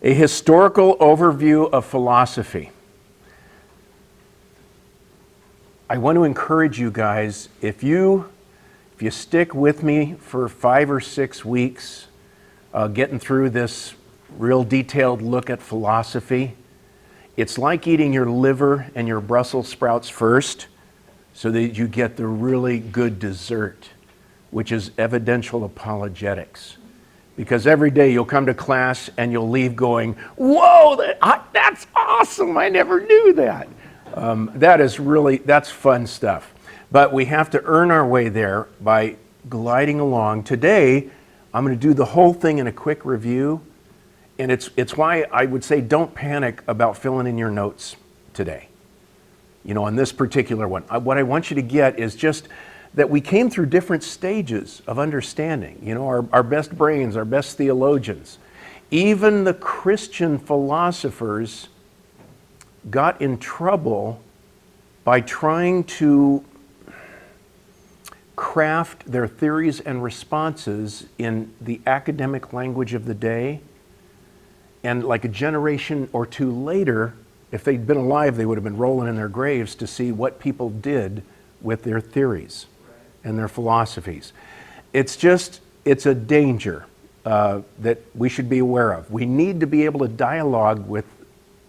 A historical overview of philosophy. I want to encourage you guys, if you stick with me for 5 or 6 weeks, getting through this real detailed look at philosophy, it's like eating your liver and your Brussels sprouts first so that you get the really good dessert, which is evidential apologetics. Because every day you'll come to class and you'll leave going, whoa, that's awesome, I never knew that. That's fun stuff. But we have to earn our way there by gliding along. Today, I'm going to do the whole thing in a quick review. And it's why I would say don't panic about filling in your notes today. You know, on this particular one. What I want you to get is just that we came through different stages of understanding. You know, our best brains, our best theologians, even the Christian philosophers got in trouble by trying to craft their theories and responses in the academic language of the day. And like a generation or two later, if they'd been alive, they would have been rolling in their graves to see what people did with their theories and their philosophies. It's a danger that we should be aware of. We need to be able to dialogue with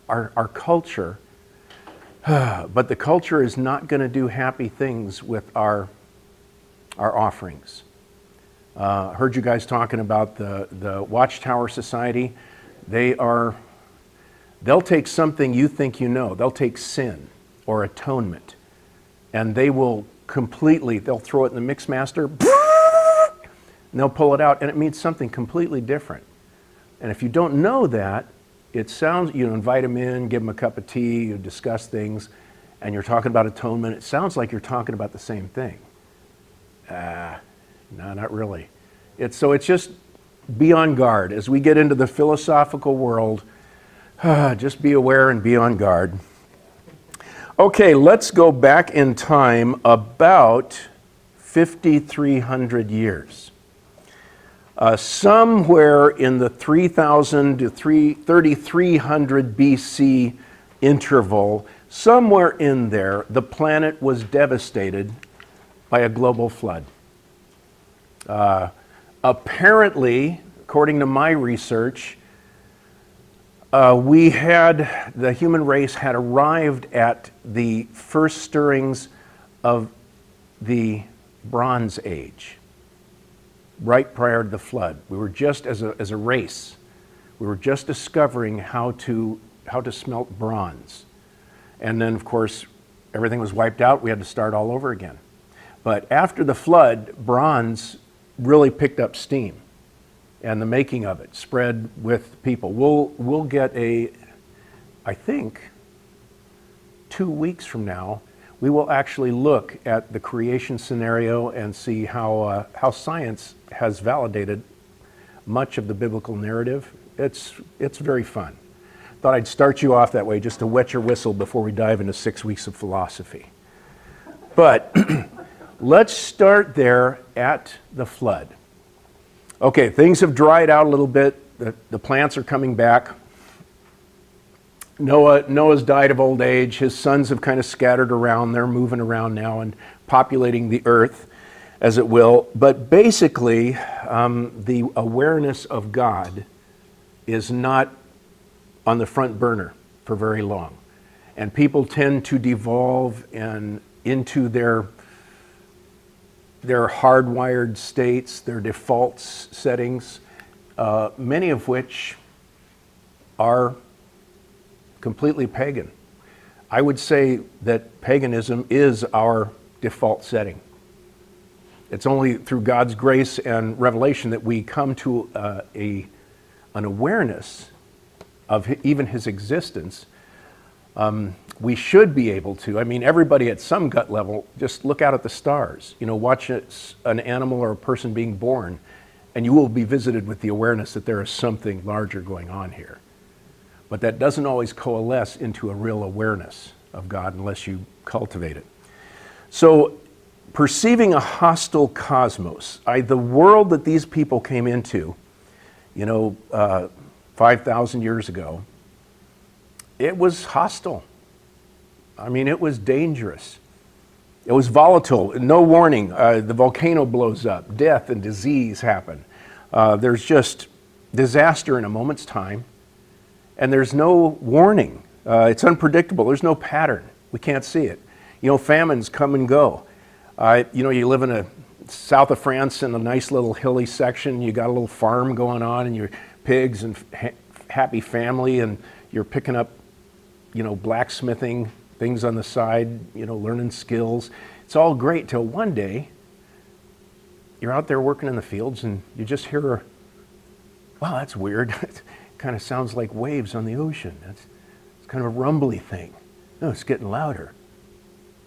our culture, but the culture is not going to do happy things with our offerings. Heard you guys talking about the Watchtower Society. They'll take something you think you know. They'll take sin or atonement, and they will they'll throw it in the mix master, and they'll pull it out, and it means something completely different. And if you don't know that, it sounds, you invite them in, give them a cup of tea, you discuss things, and you're talking about atonement. It sounds like you're talking about the same thing. No, not really. It's just be on guard. As we get into the philosophical world, just be aware and be on guard. Okay, let's go back in time about 5,300 years. Somewhere in the 3,000 to 3,300 BC interval, somewhere in there, the planet was devastated by a global flood. Apparently, according to my research, the human race had arrived at the first stirrings of the Bronze Age, right prior to the flood. We were just, as a race, we were just discovering how to smelt bronze. And then, of course, everything was wiped out. We had to start all over again. But after the flood, bronze really picked up steam, and the making of it spread with people. We'll get I think 2 weeks from now, we will actually look at the creation scenario and see how science has validated much of the biblical narrative. It's very fun. Thought I'd start you off that way just to wet your whistle before we dive into 6 weeks of philosophy. But let's start there at the flood. Okay, things have dried out a little bit. The plants are coming back. Noah's died of old age. His sons have kind of scattered around. They're moving around now and populating the earth, as it will. But basically, the awareness of God is not on the front burner for very long. And people tend to devolve into their hardwired states, their default settings, many of which are completely pagan. I would say that paganism is our default setting. It's only through God's grace and revelation that we come to an awareness of even His existence. We should be able to. I mean, everybody at some gut level, just look out at the stars. You know, watch an animal or a person being born, and you will be visited with the awareness that there is something larger going on here. But that doesn't always coalesce into a real awareness of God unless you cultivate it. So, perceiving a hostile cosmos, the world that these people came into, 5,000 years ago, it was hostile. I mean, it was dangerous. It was volatile, no warning. The volcano blows up, death and disease happen. There's just disaster in a moment's time, and there's no warning. It's unpredictable. There's no pattern. We can't see it. You know, famines come and go. You know, you live in a south of France in a nice little hilly section. You got a little farm going on, and your pigs and happy family, and you're picking up, you know, blacksmithing things on the side, you know, learning skills. It's all great till one day you're out there working in the fields and you just hear, wow, that's weird. It kind of sounds like waves on the ocean. It's kind of a rumbly thing. No, it's getting louder.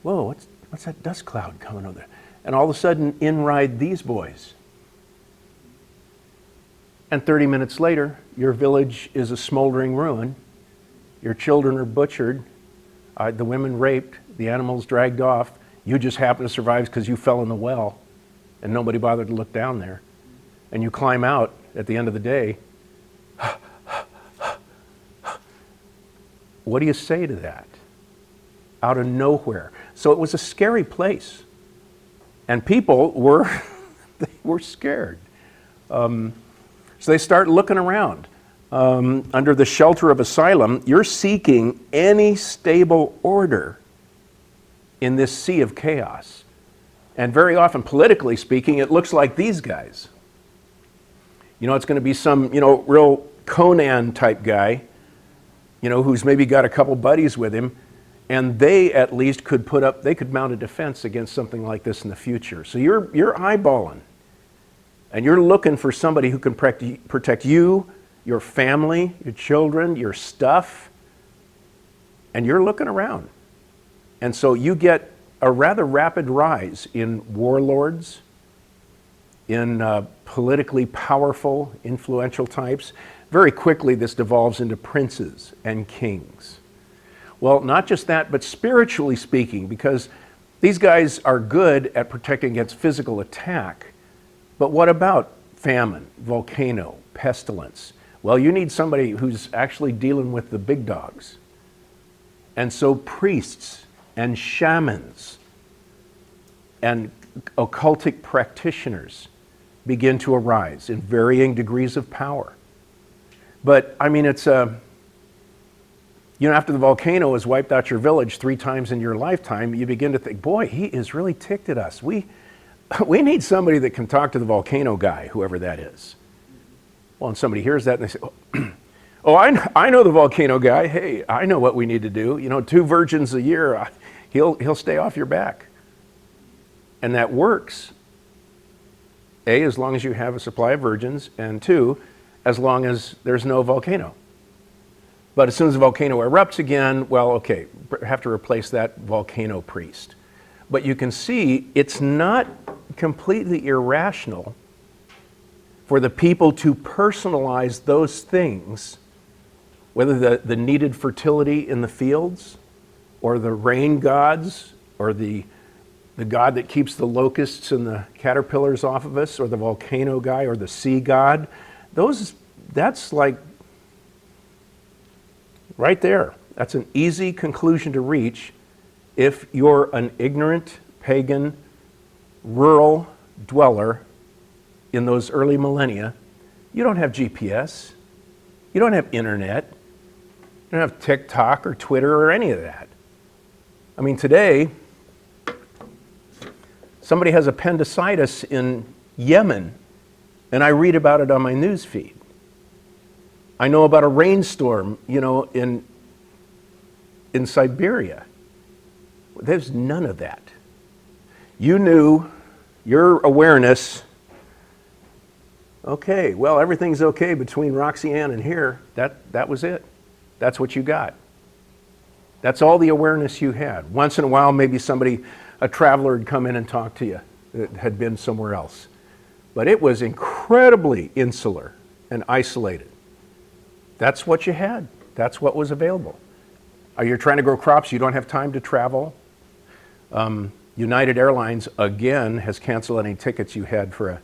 Whoa, what's that dust cloud coming over there? And all of a sudden, in ride these boys. And 30 minutes later, your village is a smoldering ruin. Your children are butchered. The women raped, the animals dragged off. You just happen to survive because you fell in the well and nobody bothered to look down there. And you climb out at the end of the day. What do you say to that? Out of nowhere. So it was a scary place. And people were, they were scared. So they start looking around. Under the shelter of asylum, you're seeking any stable order in this sea of chaos. And very often, politically speaking, it looks like these guys. You know, it's going to be some, you know, real Conan type guy, you know, who's maybe got a couple buddies with him, and they at least could they could mount a defense against something like this in the future. So you're eyeballing, and you're looking for somebody who can protect you, your family, your children, your stuff, and you're looking around. And so you get a rather rapid rise in warlords, in politically powerful, influential types. Very quickly, this devolves into princes and kings. Well, not just that, but spiritually speaking, because these guys are good at protecting against physical attack. But what about famine, volcano, pestilence? Well, you need somebody who's actually dealing with the big dogs. And so priests and shamans and occultic practitioners begin to arise in varying degrees of power. But, I mean, it's you know, after the volcano has wiped out your village 3 times in your lifetime, you begin to think, boy, he is really ticked at us. We need somebody that can talk to the volcano guy, whoever that is. Well, and somebody hears that and they say, oh, I know the volcano guy. Hey, I know what we need to do. You know, 2 virgins a year, he'll stay off your back. And that works. A, as long as you have a supply of virgins, and 2, as long as there's no volcano. But as soon as the volcano erupts again, well, okay, have to replace that volcano priest. But you can see it's not completely irrational for the people to personalize those things, whether the needed fertility in the fields, or the rain gods, or the god that keeps the locusts and the caterpillars off of us, or the volcano guy, or the sea god. That's like right there. That's an easy conclusion to reach if you're an ignorant, pagan, rural dweller in those early millennia. You don't have GPS. You don't have internet. You don't have TikTok or Twitter or any of that. I mean, today, somebody has appendicitis in Yemen, and I read about it on my news feed. I know about a rainstorm, you know, in Siberia. There's none of that. You knew, your awareness, okay, well, everything's okay between Roxy Ann and here. That was it. That's what you got. That's all the awareness you had. Once in a while, maybe a traveler had come in and talked to you that had been somewhere else. But it was incredibly insular and isolated. That's what you had. That's what was available. You're trying to grow crops, you don't have time to travel. United Airlines, again, has canceled any tickets you had for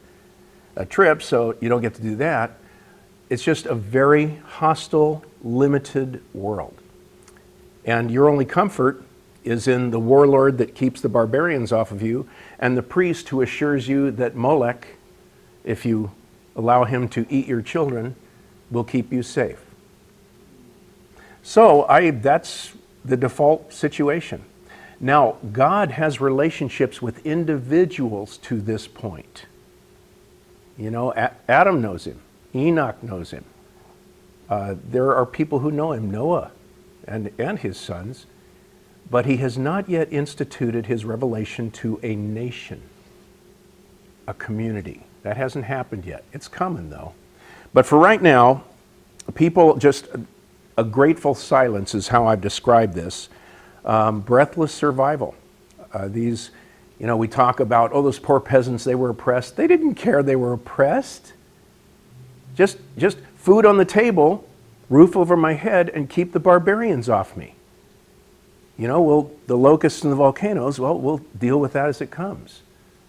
a trip, so you don't get to do that. it's just a very hostile, limited world. And your only comfort is in the warlord that keeps the barbarians off of you, and the priest who assures you that Molech, if you allow him to eat your children, will keep you safe. So that's the default situation. Now, God has relationships with individuals to this point. You know, Adam knows him. Enoch knows him. There are people who know him, Noah and his sons, but he has not yet instituted his revelation to a nation, a community. That hasn't happened yet. It's coming, though. But for right now, people, just a grateful silence is how I've described this. Breathless survival. These, you know, we talk about, oh, those poor peasants, they were oppressed. They didn't care they were oppressed. Just food on the table, roof over my head, and keep the barbarians off me. You know, well, the locusts and the volcanoes, well, we'll deal with that as it comes.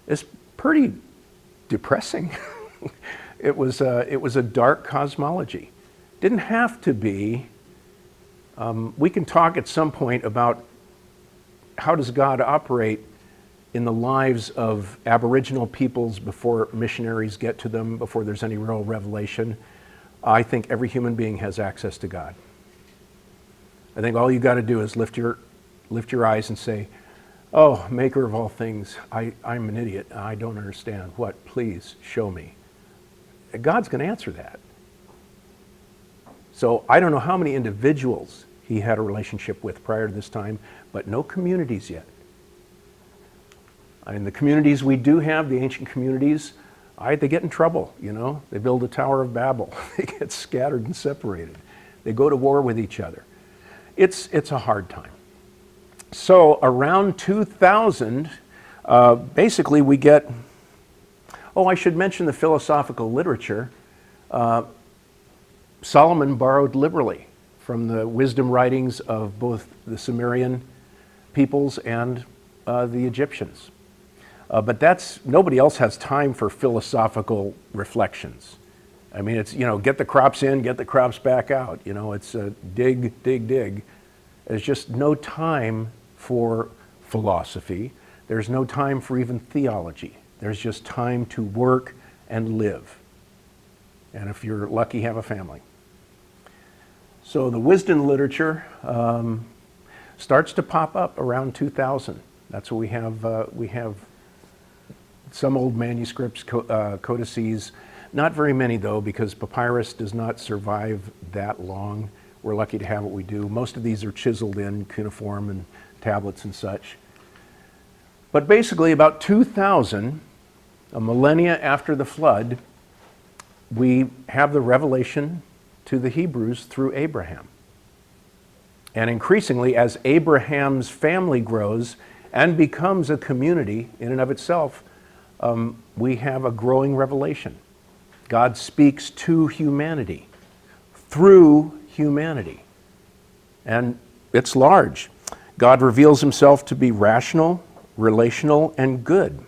It's pretty depressing. It was a dark cosmology. Didn't have to be. We can talk at some point about how does God operate in the lives of Aboriginal peoples before missionaries get to them, before there's any real revelation. I think every human being has access to God. I think all you got to do is lift your eyes and say, oh, maker of all things, I'm an idiot. I don't understand. What? Please show me. God's going to answer that. So I don't know how many individuals he had a relationship with prior to this time, but no communities yet. And the communities we do have, the ancient communities, they get in trouble, you know. They build a Tower of Babel. They get scattered and separated. They go to war with each other. It's a hard time. So around 2000, basically we get, I should mention the philosophical literature. Solomon borrowed liberally from the wisdom writings of both the Sumerian peoples and the Egyptians. But nobody else has time for philosophical reflections. I mean, it's, you know, get the crops in, get the crops back out. You know, it's dig, dig, dig. There's just no time for philosophy. There's no time for even theology. There's just time to work and live. And if you're lucky, have a family. So the wisdom literature starts to pop up around 2000. That's what we have. We have some old manuscripts, codices. Not very many, though, because papyrus does not survive that long. We're lucky to have what we do. Most of these are chiseled in cuneiform and tablets and such. But basically, about 2000, a millennia after the flood, we have the revelation to the Hebrews through Abraham. And increasingly, as Abraham's family grows and becomes a community in and of itself, we have a growing revelation. God speaks to humanity, through humanity. And it's large. God reveals himself to be rational, relational, and good.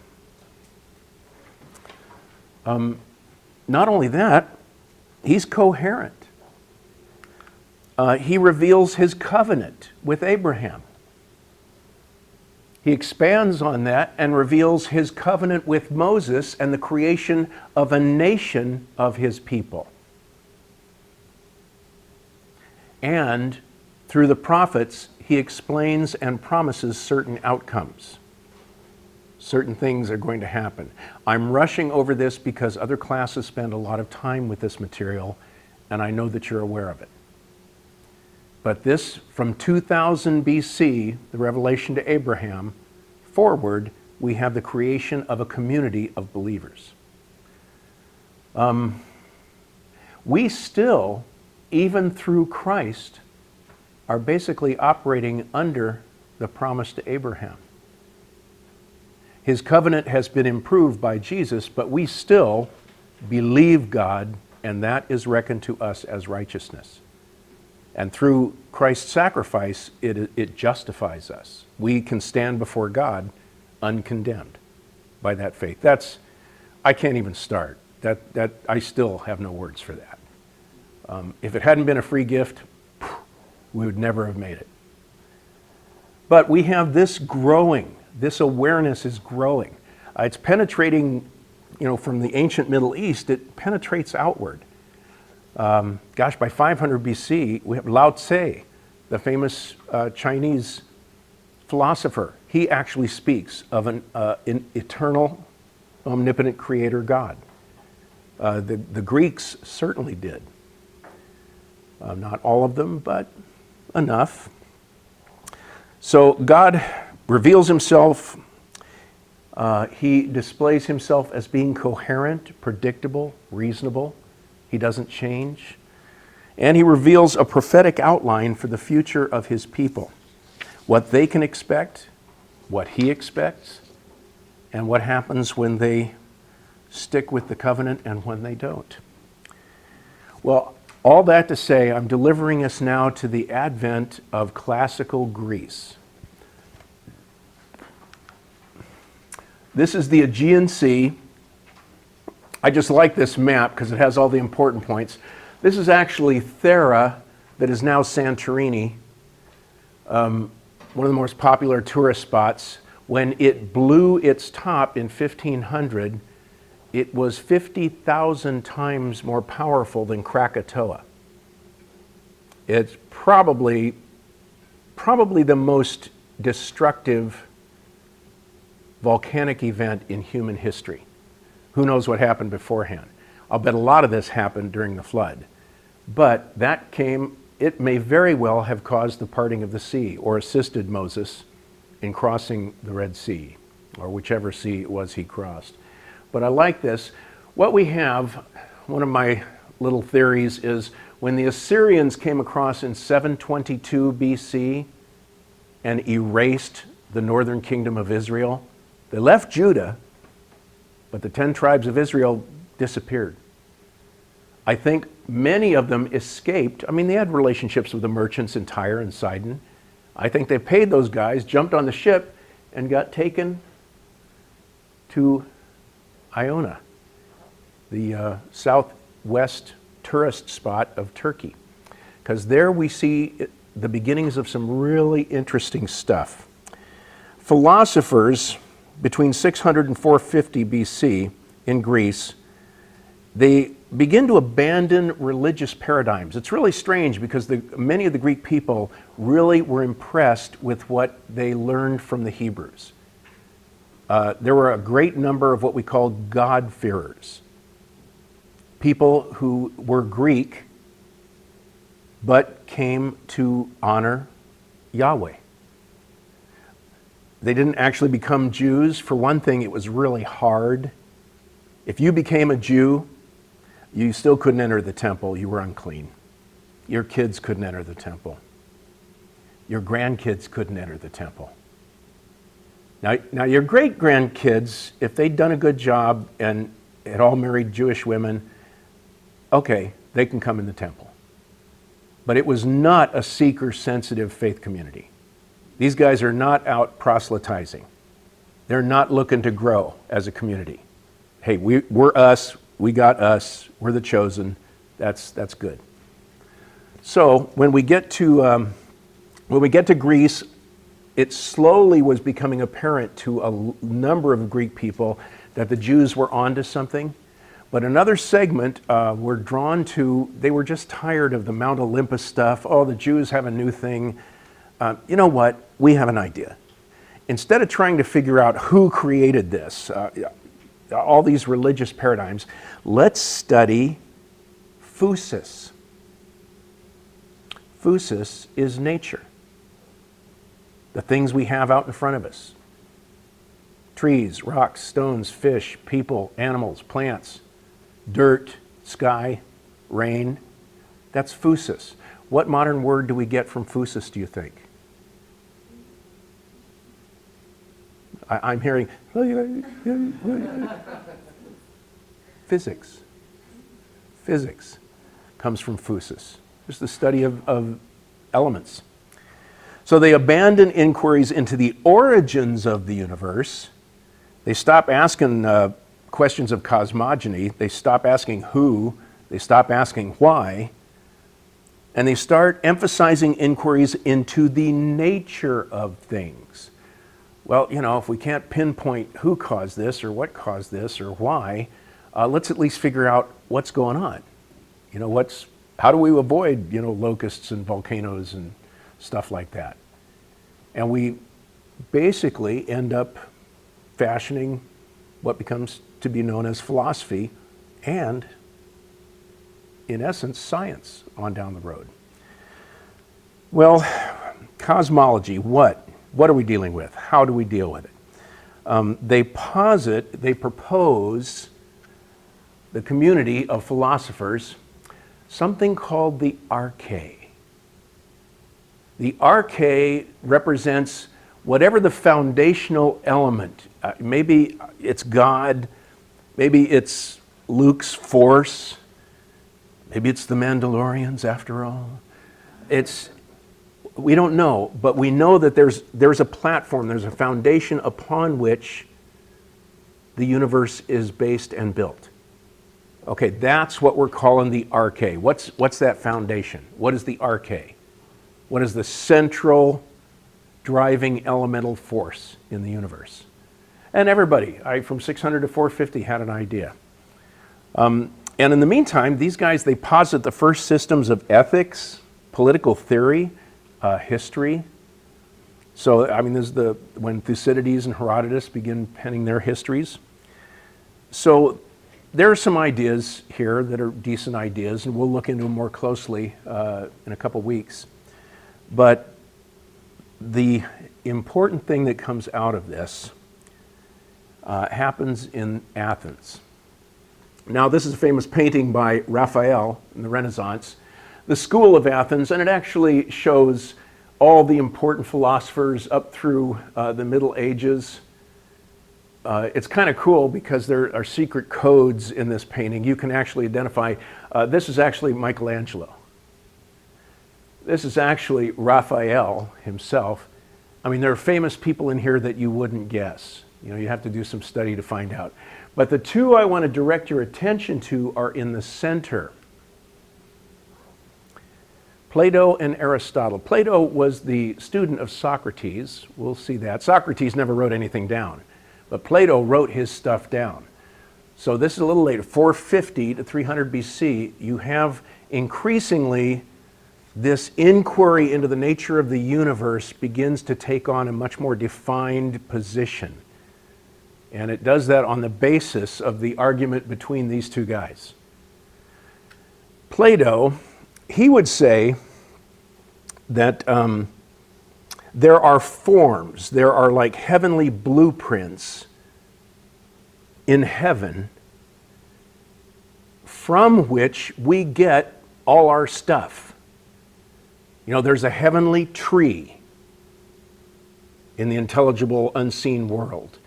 Not only that, he's coherent. He reveals his covenant with Abraham. He expands on that and reveals his covenant with Moses and the creation of a nation of his people. And through the prophets, he explains and promises certain outcomes. Certain things are going to happen. I'm rushing over this because other classes spend a lot of time with this material, and I know that you're aware of it. But this, from 2000 BC, the revelation to Abraham, forward, we have the creation of a community of believers. We still, even through Christ, are basically operating under the promise to Abraham. His covenant has been improved by Jesus, but we still believe God, and that is reckoned to us as righteousness. And through Christ's sacrifice, it justifies us. We can stand before God uncondemned by that faith. I can't even start. That I still have no words for that. If it hadn't been a free gift, we would never have made it. But we have this growing, this awareness is growing. It's penetrating, from the ancient Middle East, it penetrates outward. By 500 BC, we have Lao Tse, the famous Chinese philosopher. He actually speaks of an eternal, omnipotent creator God. The Greeks certainly did. Not all of them, but enough. So God reveals himself. He displays himself as being coherent, predictable, reasonable. He doesn't change. And he reveals a prophetic outline for the future of his people. What they can expect, what he expects, and what happens when they stick with the covenant and when they don't. Well, all that to say, I'm delivering us now to the advent of classical Greece. This is the Aegean Sea. I just like this map because it has all the important points. This is actually Thera, that is now Santorini, one of the most popular tourist spots. When it blew its top in 1500, it was 50,000 times more powerful than Krakatoa. It's probably the most destructive volcanic event in human history. Who knows what happened beforehand? I'll bet a lot of this happened during the flood. But it may very well have caused the parting of the sea or assisted Moses in crossing the Red Sea, or whichever sea it was he crossed. But I like this. What we have, one of my little theories is when the Assyrians came across in 722 BC and erased the northern kingdom of Israel, they left Judah, but the 10 tribes of Israel disappeared. I think many of them escaped. I mean, they had relationships with the merchants in Tyre and Sidon. I think they paid those guys, jumped on the ship, and got taken to Iona, the southwest tourist spot of Turkey, because there we see the beginnings of some really interesting stuff. Philosophers between 600 and 450 BC in Greece, they begin to abandon religious paradigms. It's really strange because many of the Greek people really were impressed with what they learned from the Hebrews. There were a great number of what we call God-fearers, people who were Greek but came to honor Yahweh. They didn't actually become Jews. For one thing, it was really hard. If you became a Jew, you still couldn't enter the temple. You were unclean. Your kids couldn't enter the temple. Your grandkids couldn't enter the temple. Now your great-grandkids, if they'd done a good job and had all married Jewish women, okay, they can come in the temple. But it was not a seeker-sensitive faith community. These guys are not out proselytizing. They're not looking to grow as a community. Hey, we're us, we got us, we're the chosen, that's good. So when we get to Greece, it slowly was becoming apparent to a number of Greek people that the Jews were onto something. But another segment were drawn to, they were just tired of the Mount Olympus stuff. Oh, the Jews have a new thing. You know what? We have an idea. Instead of trying to figure out who created this, all these religious paradigms, let's study physis. Physis is nature. The things we have out in front of us. Trees, rocks, stones, fish, people, animals, plants, dirt, sky, rain. That's physis. What modern word do we get from physis, do you think? I'm hearing physics. Physics comes from physis. It's the study of elements. So they abandon inquiries into the origins of the universe. They stop asking questions of cosmogony. They stop asking who. They stop asking why. And they start emphasizing inquiries into the nature of things. Well, you know, if we can't pinpoint who caused this or what caused this or why, let's at least figure out what's going on. You know, how do we avoid, you know, locusts and volcanoes and stuff like that? And we basically end up fashioning what becomes to be known as philosophy and, in essence, science on down the road. Well, cosmology, what are we dealing with? How do we deal with it? They propose, the community of philosophers, something called the arche. The arche represents whatever the foundational element, maybe it's God, maybe it's Luke's force, maybe it's the Mandalorians after all. We don't know, but we know that there's a platform, there's a foundation upon which the universe is based and built. Okay, that's what we're calling the arche. What's that foundation? What is the arche? What is the central driving elemental force in the universe? And everybody, from 600 to 450, had an idea. And in the meantime, these guys, they posit the first systems of ethics, political theory, history. So, I mean, this is when Thucydides and Herodotus begin penning their histories. So there are some ideas here that are decent ideas, and we'll look into them more closely in a couple weeks. But the important thing that comes out of this happens in Athens. Now, this is a famous painting by Raphael in the Renaissance, the School of Athens, and it actually shows all the important philosophers up through the Middle Ages. It's kind of cool because there are secret codes in this painting. You can actually identify, this is actually Michelangelo. This is actually Raphael himself. I mean, there are famous people in here that you wouldn't guess. You know, you have to do some study to find out. But the two I want to direct your attention to are in the center. Plato and Aristotle. Plato was the student of Socrates. We'll see that. Socrates never wrote anything down, but Plato wrote his stuff down. So this is a little later, 450 to 300 BC. You have increasingly this inquiry into the nature of the universe begins to take on a much more defined position. And it does that on the basis of the argument between these two guys. Plato, he would say that there are forms, there are like heavenly blueprints in heaven from which we get all our stuff. You know, there's a heavenly tree in the intelligible, unseen world.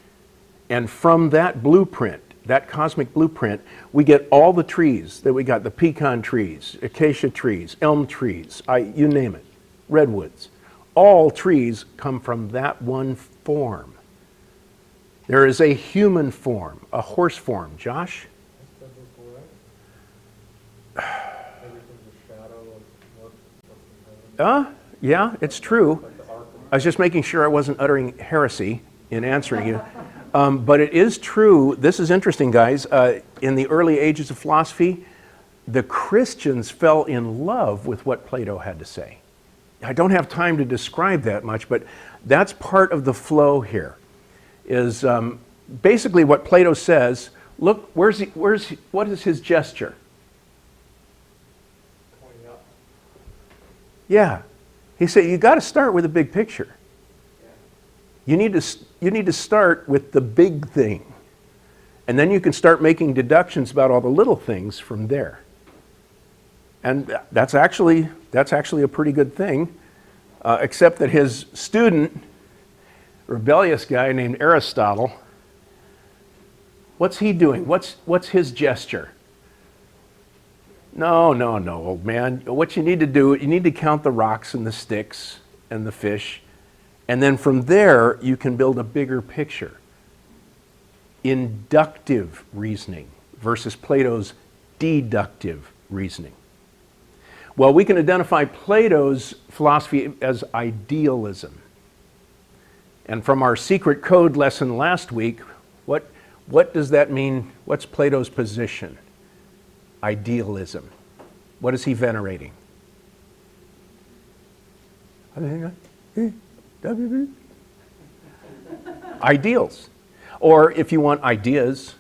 And from that blueprint, that cosmic blueprint, we get all the trees that we got, the pecan trees, acacia trees, elm trees, you name it, redwoods. All trees come from that one form. There is a human form, a horse form. Josh? Yeah, it's true. I was just making sure I wasn't uttering heresy in answering you. But it is true, this is interesting, guys. In the early ages of philosophy, the Christians fell in love with what Plato had to say. I don't have time to describe that much, but that's part of the flow here, is basically what Plato says. Look, what is his gesture? Pointing up. Yeah. He said, you got to start with the big picture. You need to start with the big thing. And then you can start making deductions about all the little things from there. And that's actually a pretty good thing, except that his student, rebellious guy named Aristotle, what's he doing? What's his gesture? No, old man. What you need to do, you need to count the rocks and the sticks and the fish. And then from there, you can build a bigger picture. Inductive reasoning versus Plato's deductive reasoning. Well, we can identify Plato's philosophy as idealism. And from our secret code lesson last week, what does that mean? What's Plato's position? Idealism. What is he venerating? Ideals. Or if you want ideas,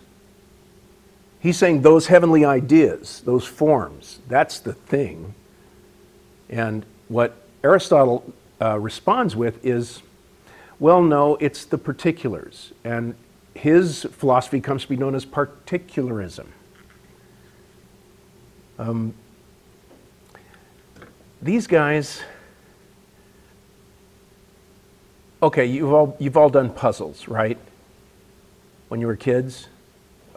he's saying those heavenly ideas, those forms, that's the thing. And what Aristotle responds with is, well, no, it's the particulars. And his philosophy comes to be known as particularism. These guys, okay, you've all done puzzles, right? When you were kids?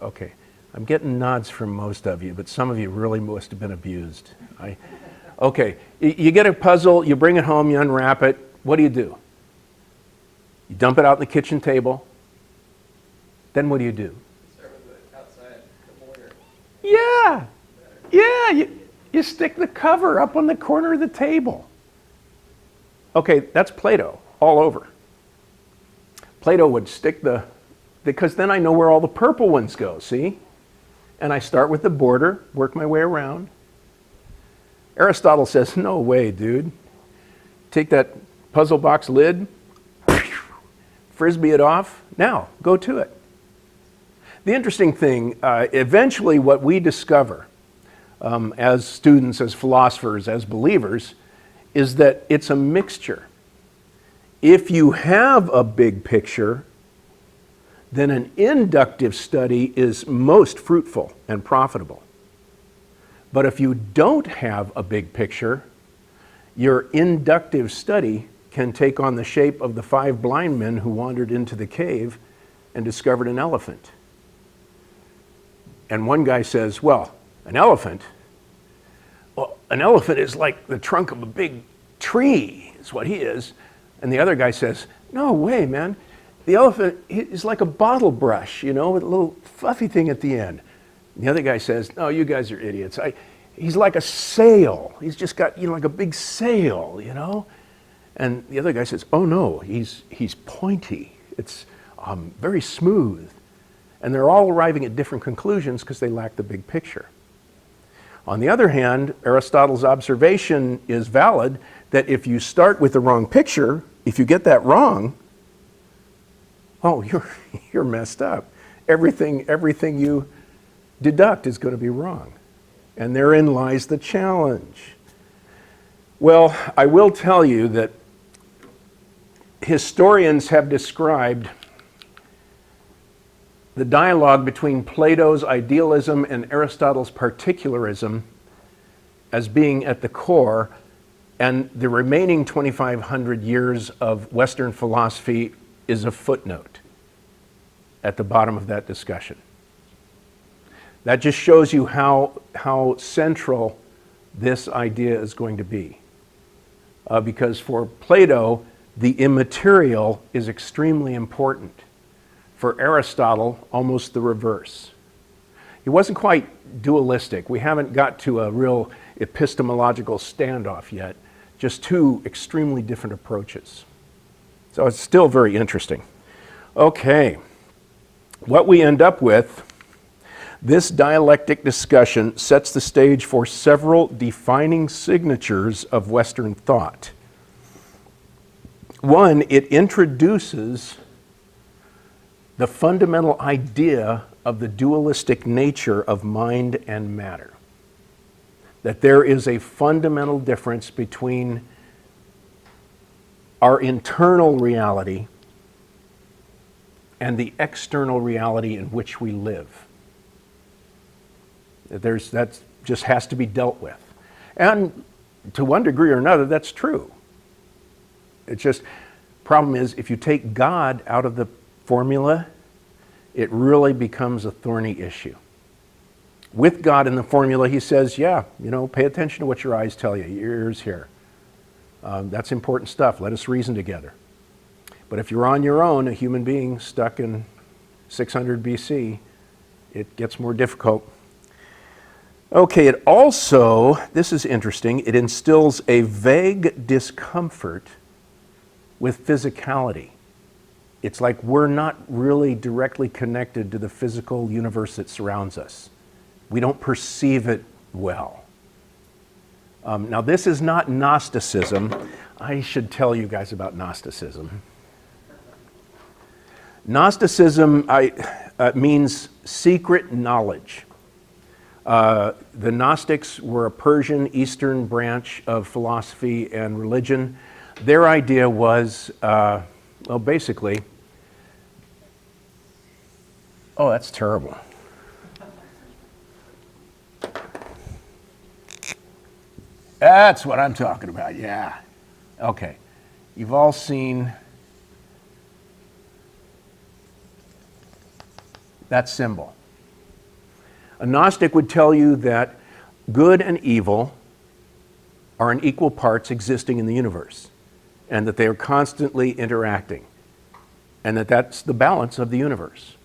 Okay. I'm getting nods from most of you, but some of you really must have been abused. Okay, you get a puzzle, you bring it home, you unwrap it. What do? You dump it out on the kitchen table. Then what do? Start with the outside, the border. Yeah, you stick the cover up on the corner of the table. Okay, that's Plato all over. Plato would stick because then I know where all the purple ones go, see? And I start with the border, work my way around. Aristotle says, no way, dude. Take that puzzle box lid, frisbee it off, now go to it. The interesting thing, eventually what we discover as students, as philosophers, as believers, is that it's a mixture. If you have a big picture, then an inductive study is most fruitful and profitable. But if you don't have a big picture, your inductive study can take on the shape of the 5 blind men who wandered into the cave and discovered an elephant. And one guy says, well, an elephant? Well, an elephant is like the trunk of a big tree, is what he is. And the other guy says, no way, man. The elephant is like a bottle brush, with a little fluffy thing at the end. And the other guy says, no, you guys are idiots. He's like a sail. He's just got, like a big sail, And the other guy says, oh no, he's pointy. It's very smooth. And they're all arriving at different conclusions because they lack the big picture. On the other hand, Aristotle's observation is valid that if you start with the wrong picture, if you get that wrong, oh, you're messed up. Everything you deduct is going to be wrong. And therein lies the challenge. Well, I will tell you that historians have described the dialogue between Plato's idealism and Aristotle's particularism as being at the core, and the remaining 2,500 years of Western philosophy is a footnote at the bottom of that discussion. That just shows you how central this idea is going to be. Because for Plato, the immaterial is extremely important. For Aristotle, almost the reverse. He wasn't quite dualistic. We haven't got to a real epistemological standoff yet. Just two extremely different approaches. So it's still very interesting. Okay, what we end up with, this dialectic discussion sets the stage for several defining signatures of Western thought. One, it introduces the fundamental idea of the dualistic nature of mind and matter. That there is a fundamental difference between our internal reality and the external reality in which we live. That just has to be dealt with. And to one degree or another, that's true. It's just, problem is, if you take God out of the formula, it really becomes a thorny issue. With God in the formula, he says, yeah, pay attention to what your eyes tell you, your ears hear. That's important stuff. Let us reason together. But if you're on your own, a human being stuck in 600 BC, it gets more difficult. Okay, it also, this is interesting, it instills a vague discomfort with physicality. It's like we're not really directly connected to the physical universe that surrounds us. We don't perceive it well. Now, this is not Gnosticism. I should tell you guys about Gnosticism. Gnosticism means secret knowledge. The Gnostics were a Persian Eastern branch of philosophy and religion. Their idea was, well, basically, oh, that's terrible. That's what I'm talking about, yeah. Okay, you've all seen that symbol. A Gnostic would tell you that good and evil are in equal parts existing in the universe, and that they are constantly interacting, and that that's the balance of the universe.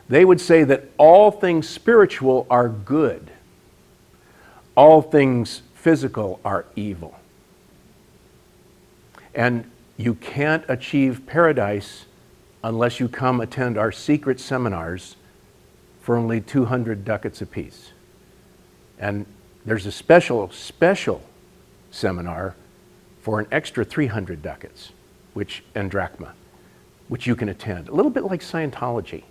They would say that all things spiritual are good, all things physical are evil. And you can't achieve paradise unless you come attend our secret seminars for only 200 ducats apiece. And there's a special seminar for an extra 300 ducats, and drachma, which you can attend. A little bit like Scientology,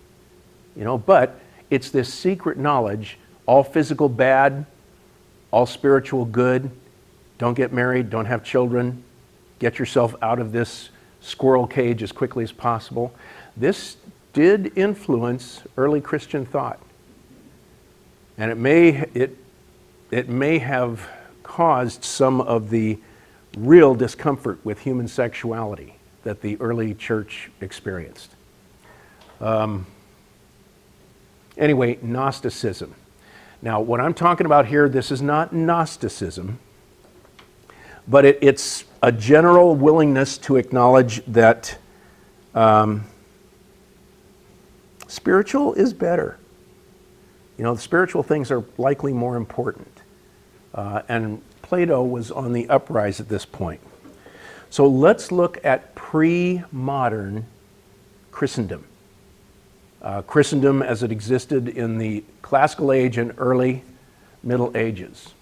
but it's this secret knowledge, all physical bad, all spiritual good. Don't get married, don't have children, get yourself out of this squirrel cage as quickly as possible. This did influence early Christian thought. And it may have caused some of the real discomfort with human sexuality that the early church experienced. Anyway, Gnosticism. Now, what I'm talking about here, this is not Gnosticism, but it's a general willingness to acknowledge that spiritual is better. The spiritual things are likely more important. And Plato was on the uprise at this point. So let's look at pre-modern Christendom. Christendom as it existed in the Classical Age and early Middle Ages.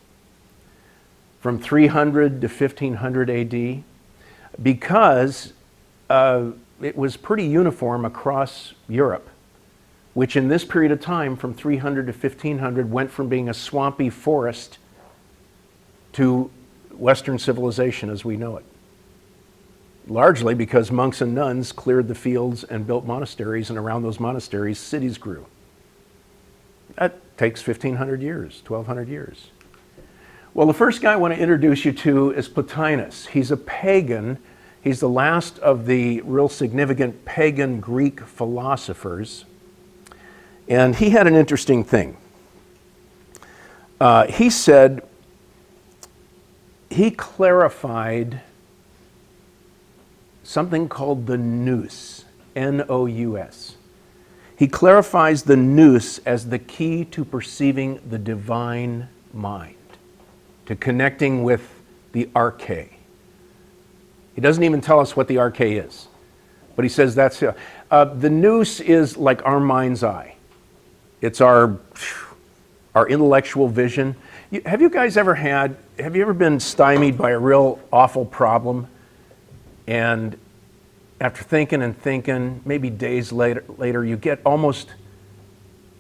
From 300 to 1500 AD, because it was pretty uniform across Europe, which in this period of time, from 300 to 1500, went from being a swampy forest to Western civilization as we know it. Largely because monks and nuns cleared the fields and built monasteries, and around those monasteries, cities grew. That takes 1,500 years, 1,200 years. Well, the first guy I want to introduce you to is Plotinus. He's a pagan. He's the last of the real significant pagan Greek philosophers. And he had an interesting thing. He said, he clarified something called the nous, N-O-U-S. He clarifies the nous as the key to perceiving the divine mind, to connecting with the arche. He doesn't even tell us what the arche is, but he says that's the nous is like our mind's eye. It's our intellectual vision. Have you ever been stymied by a real awful problem, and after thinking and thinking, maybe days later, you get almost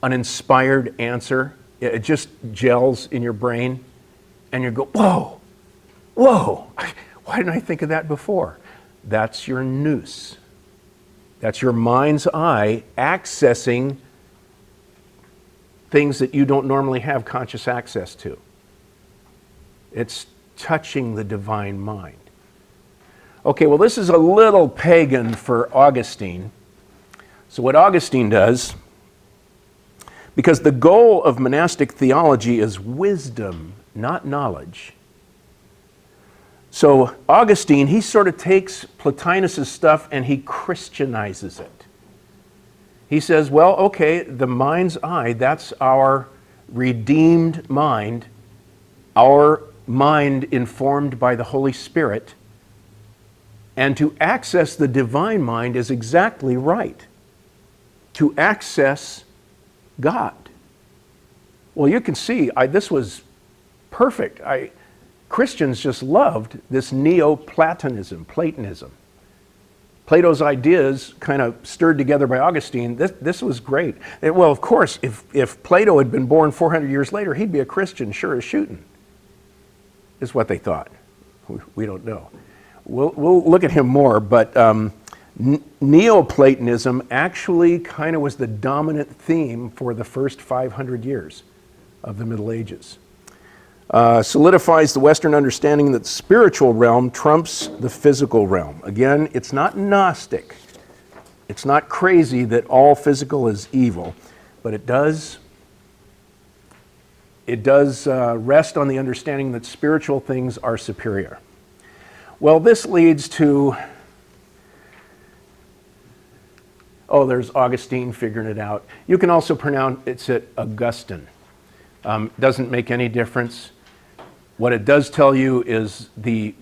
an inspired answer? It just gels in your brain, and you go, whoa, why didn't I think of that before? That's your nous. That's your mind's eye accessing things that you don't normally have conscious access to. It's touching the divine mind. Okay, well, this is a little pagan for Augustine. So what Augustine does, because the goal of monastic theology is wisdom, not knowledge. So Augustine, he sort of takes Plotinus' stuff and he Christianizes it. He says, well, okay, the mind's eye, that's our redeemed mind, our mind informed by the Holy Spirit, and to access the divine mind is exactly right. To access God. Well, you can see this was perfect. Christians just loved this Neoplatonism, Platonism. Plato's ideas kind of stirred together by Augustine. This was great. Well, of course, if Plato had been born 400 years later, he'd be a Christian, sure as shooting, is what they thought. We don't know. We'll look at him more, but Neoplatonism actually kind of was the dominant theme for the first 500 years of the Middle Ages. Solidifies the Western understanding that the spiritual realm trumps the physical realm. Again, it's not Gnostic. It's not crazy that all physical is evil, but it does rest on the understanding that spiritual things are superior. Well, this leads to, there's Augustine figuring it out. You can also pronounce it Augustine. Doesn't make any difference. What it does tell you is the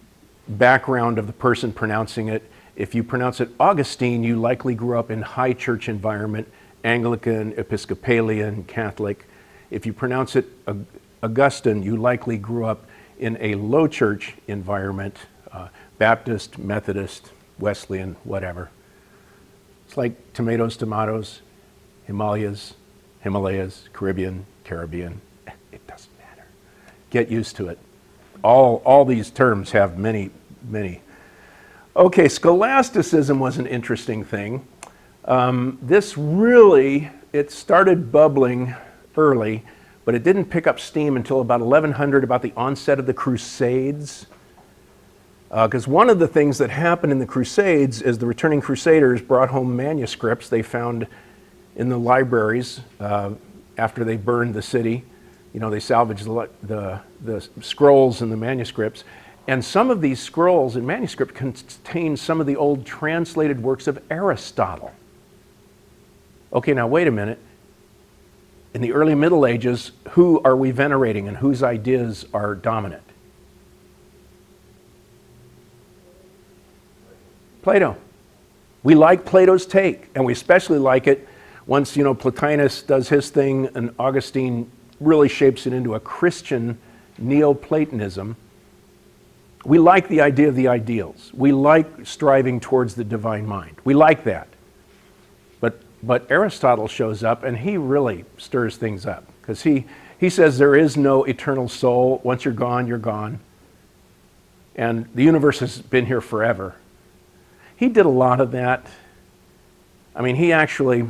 background of the person pronouncing it. If you pronounce it Augustine, you likely grew up in high church environment, Anglican, Episcopalian, Catholic. If you pronounce it Augustine, you likely grew up in a low church environment, Baptist, Methodist, Wesleyan, whatever. It's like tomatoes, Himalayas, Caribbean. It doesn't matter. Get used to it. All these terms have many. Okay, scholasticism was an interesting thing. This really, it started bubbling early, but it didn't pick up steam until about 1100, about the onset of the Crusades. Because one of the things that happened in the Crusades is the returning Crusaders brought home manuscripts they found in the libraries after they burned the city. They salvaged the scrolls and the manuscripts. And some of these scrolls and manuscripts contain some of the old translated works of Aristotle. Okay, now wait a minute. In the early Middle Ages, who are we venerating and whose ideas are dominant? Plato. We like Plato's take, and we especially like it once, Plotinus does his thing and Augustine really shapes it into a Christian Neoplatonism. We like the idea of the ideals. We like striving towards the divine mind. We like that. But Aristotle shows up and he really stirs things up because he says there is no eternal soul. Once you're gone, you're gone. And the universe has been here forever. He did a lot of that. I mean, he actually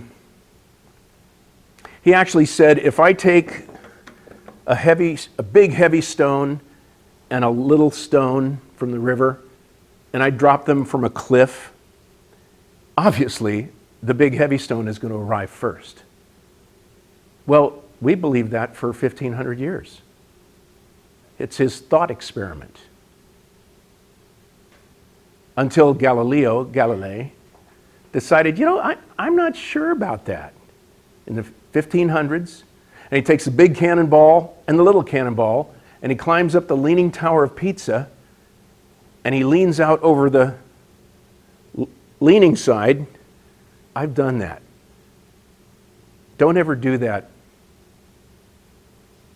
said, if I take a big heavy stone and a little stone from the river, and I drop them from a cliff, obviously the big heavy stone is going to arrive first. Well, we believed that for 1,500 years. It's his thought experiment. Until Galilei, decided, I'm not sure about that. In the 1500s, and he takes the big cannonball and the little cannonball, and he climbs up the Leaning Tower of Pisa, and he leans out over the leaning side. I've done that. Don't ever do that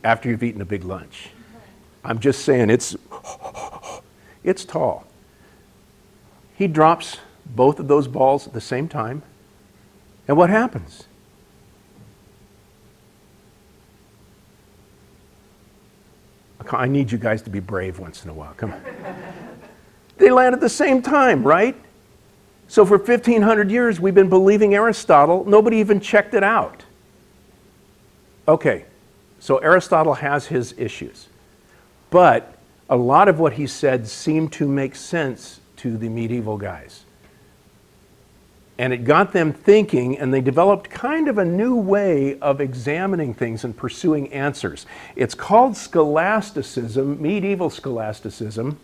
after you've eaten a big lunch. I'm just saying, it's tall. He drops both of those balls at the same time, and what happens? I need you guys to be brave once in a while. Come on. They land at the same time, right? So for 1,500 years, we've been believing Aristotle. Nobody even checked it out. Okay, so Aristotle has his issues. But a lot of what he said seemed to make sense to the medieval guys. And it got them thinking, and they developed kind of a new way of examining things and pursuing answers. It's called scholasticism, medieval scholasticism.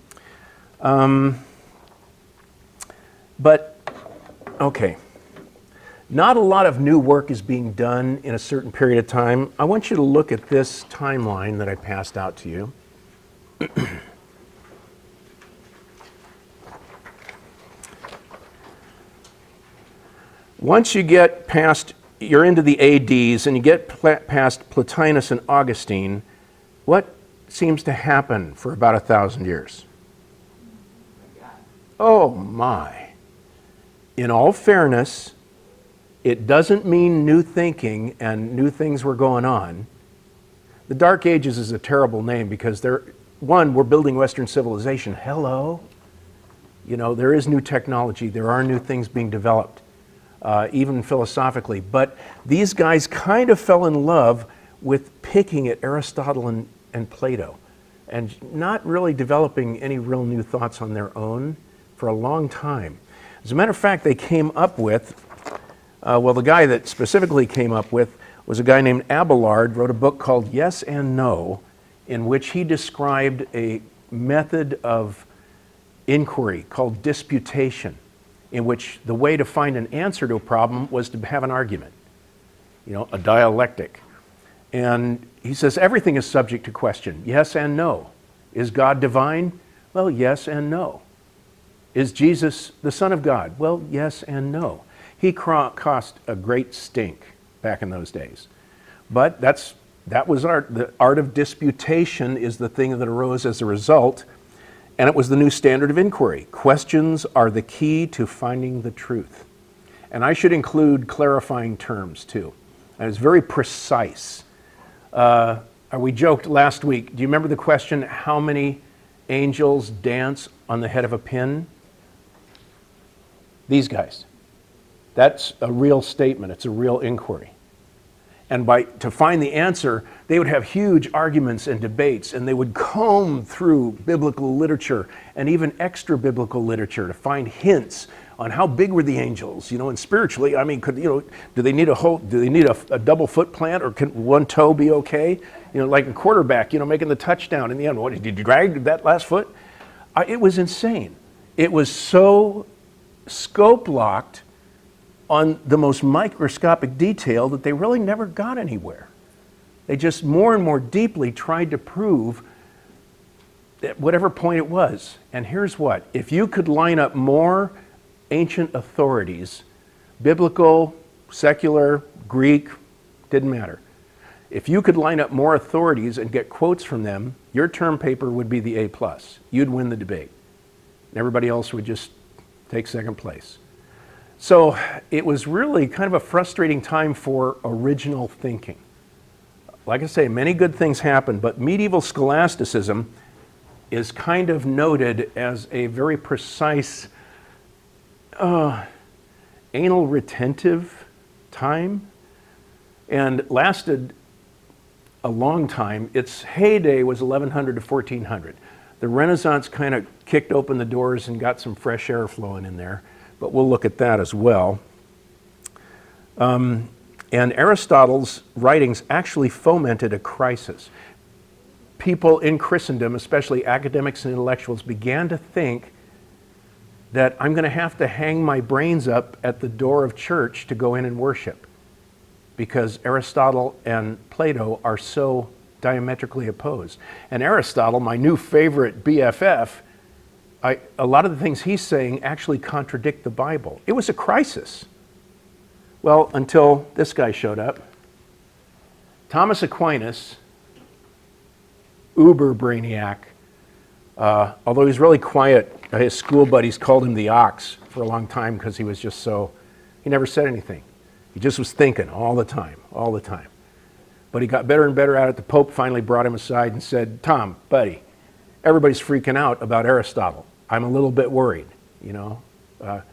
But, okay. Not a lot of new work is being done in a certain period of time. I want you to look at this timeline that I passed out to you. Once you get past, you're into the ADs and you get past Plotinus and Augustine, what seems to happen for about 1,000 years? Oh my. In all fairness, it doesn't mean new thinking and new things were going on. The Dark Ages is a terrible name because we're building Western civilization. Hello. You know, there is new technology. There are new things being developed, even philosophically. But these guys kind of fell in love with picking at Aristotle and Plato and not really developing any real new thoughts on their own for a long time. As a matter of fact, they came up with, the guy that specifically came up with was a guy named Abelard, wrote a book called Yes and No, in which he described a method of inquiry called disputation, in which the way to find an answer to a problem was to have an argument, a dialectic. And he says everything is subject to question, yes and no. Is God divine? Well, yes and no. Is Jesus the Son of God? Well, yes and no. He cost a great stink back in those days. But that was art. The art of disputation is the thing that arose as a result, and it was the new standard of inquiry. Questions are the key to finding the truth. And I should include clarifying terms too. And it's very precise. We joked last week, do you remember the question, how many angels dance on the head of a pin? These guys. That's a real statement. It's a real inquiry. And to find the answer, they would have huge arguments and debates, and they would comb through biblical literature and even extra biblical literature to find hints on how big were the angels, and spiritually, I mean, do they need a double foot plant, or can one toe be okay? Like a quarterback, making the touchdown in the end. What, did you drag that last foot? It was insane. It was so scope locked on the most microscopic detail that they really never got anywhere. They just more and more deeply tried to prove at whatever point it was. And here's what, if you could line up more ancient authorities, biblical, secular, Greek, didn't matter. If you could line up more authorities and get quotes from them, your term paper would be the A+. You'd win the debate. And everybody else would just take second place. So it was really kind of a frustrating time for original thinking. Like I say, many good things happened, but medieval scholasticism is kind of noted as a very precise, anal retentive time, and lasted a long time. Its heyday was 1100 to 1400. The Renaissance kind of kicked open the doors and got some fresh air flowing in there, but we'll look at that as well. And Aristotle's writings actually fomented a crisis. People in Christendom, especially academics and intellectuals, began to think that I'm going to have to hang my brains up at the door of church to go in and worship, because Aristotle and Plato are so diametrically opposed. And Aristotle, my new favorite BFF, a lot of the things he's saying actually contradict the Bible. It was a crisis. Well, until this guy showed up. Thomas Aquinas, uber brainiac, although he's really quiet, his school buddies called him the ox for a long time because he was just he never said anything. He just was thinking all the time. But he got better and better at it. The Pope finally brought him aside and said, Tom, buddy, everybody's freaking out about Aristotle. I'm a little bit worried, The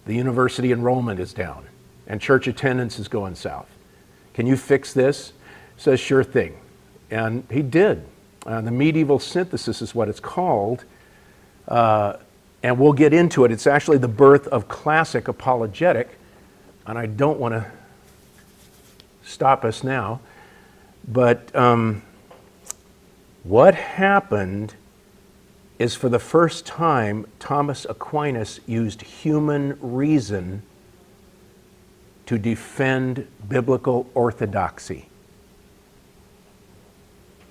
university enrollment is down and church attendance is going south. Can you fix this? He says, sure thing. And he did. The medieval synthesis is what it's called. And we'll get into it. It's actually the birth of classic apologetic. And I don't want to stop us now. But what happened is, for the first time, Thomas Aquinas used human reason to defend biblical orthodoxy.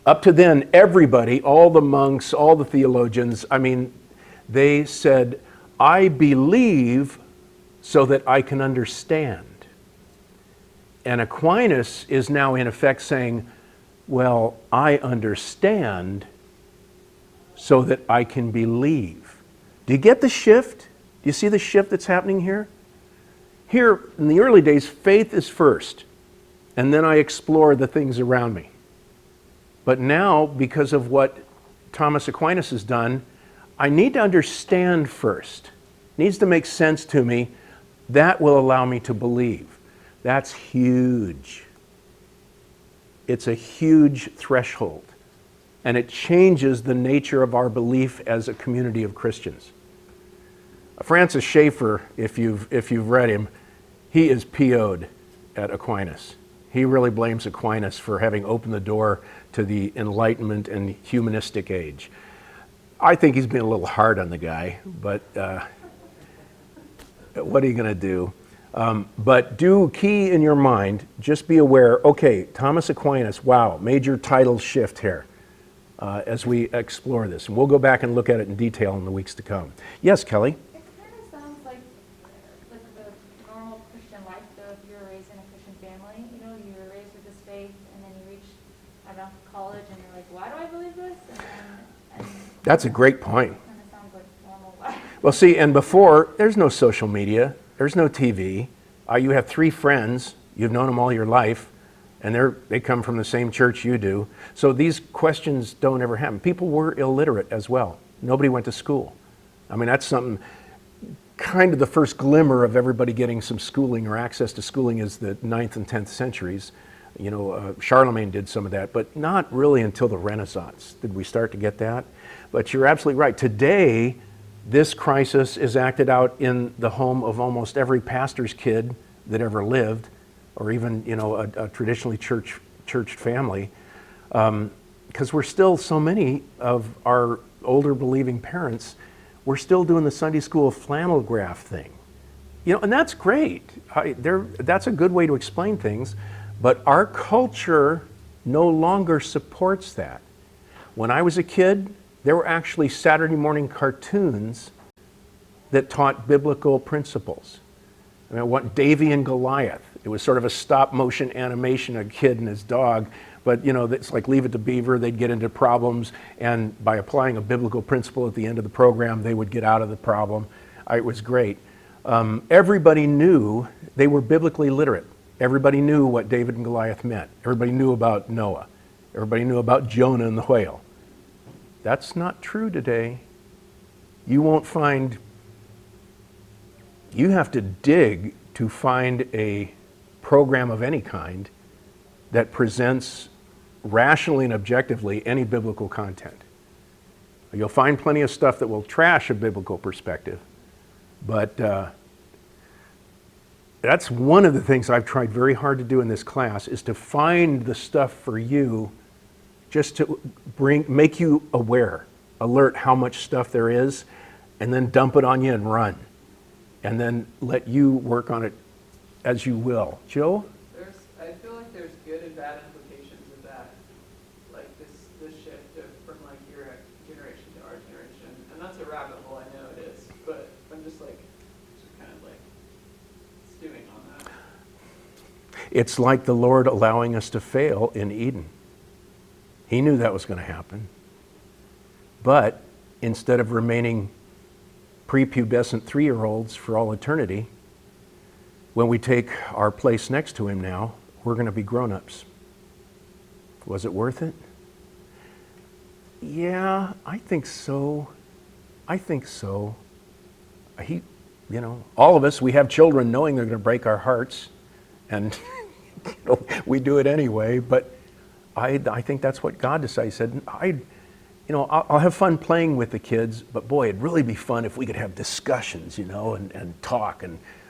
Up to then, everybody, all the monks, all the theologians, they said, I believe so that I can understand. And Aquinas is now in effect saying, well, I understand so that I can believe. Do you get the shift? Do you see the shift that's happening here? Here, in the early days, faith is first, and then I explore the things around me. But now, because of what Thomas Aquinas has done, I need to understand first. It needs to make sense to me. That will allow me to believe. That's huge. It's a huge threshold. And it changes the nature of our belief as a community of Christians. Francis Schaeffer, if you've read him, he is PO'd at Aquinas. He really blames Aquinas for having opened the door to the Enlightenment and humanistic age. I think he's been a little hard on the guy, but what are you going to do? But do key in your mind, just be aware, okay, Thomas Aquinas, wow, major title shift here as we explore this. And we'll go back and look at it in detail in the weeks to come. Yes, Kelly? It kind of sounds like the normal Christian life, though, if you're raised in a Christian family. You know, you're raised with this faith, and then you reach, I don't know, college, and you're like, why do I believe this? And That's a great point. it kind of sounds like normal life. Well, see, and before, there's no social media, there's no TV. You have 3 friends, you've known them all your life, and they come from the same church you do. So these questions don't ever happen. People were illiterate as well. Nobody went to school. That's something, kind of the first glimmer of everybody getting some schooling or access to schooling is the 9th and 10th centuries. Charlemagne did some of that, but not really until the Renaissance did we start to get that. But you're absolutely right. Today, this crisis is acted out in the home of almost every pastor's kid that ever lived, or even a traditionally churched family, because we're still, so many of our older believing parents, we're still doing the Sunday school flannel graph thing, and that's great. That's a good way to explain things, but our culture no longer supports that. When I was a kid, there were actually Saturday morning cartoons that taught biblical principles. What Davy and Goliath. It was sort of a stop motion animation, a kid and his dog, but it's like Leave It to Beaver. They'd get into problems, and by applying a biblical principle at the end of the program, they would get out of the problem. It was great. Everybody knew they were biblically literate. Everybody knew what David and Goliath meant. Everybody knew about Noah. Everybody knew about Jonah and the whale. That's not true today. You have to dig to find a program of any kind that presents rationally and objectively any biblical content. You'll find plenty of stuff that will trash a biblical perspective, but that's one of the things I've tried very hard to do in this class, is to find the stuff for you, just to make you alert how much stuff there is, and then dump it on you and run. And then let you work on it as you will. Joe? I feel like there's good and bad implications of that, like this shift from like your generation to our generation, and that's a rabbit hole. I know it is, but I'm just kind of like stewing on that. It's like the Lord allowing us to fail in Eden. He knew that was going to happen, but instead of remaining prepubescent 3-year-olds for all eternity, when we take our place next to him now, we're going to be grown-ups. Was it worth it? Yeah, I think so. All of us, we have children knowing they're going to break our hearts, and we do it anyway, but I think that's what God decided. He said, I'll have fun playing with the kids, but boy, it'd really be fun if we could have discussions, and talk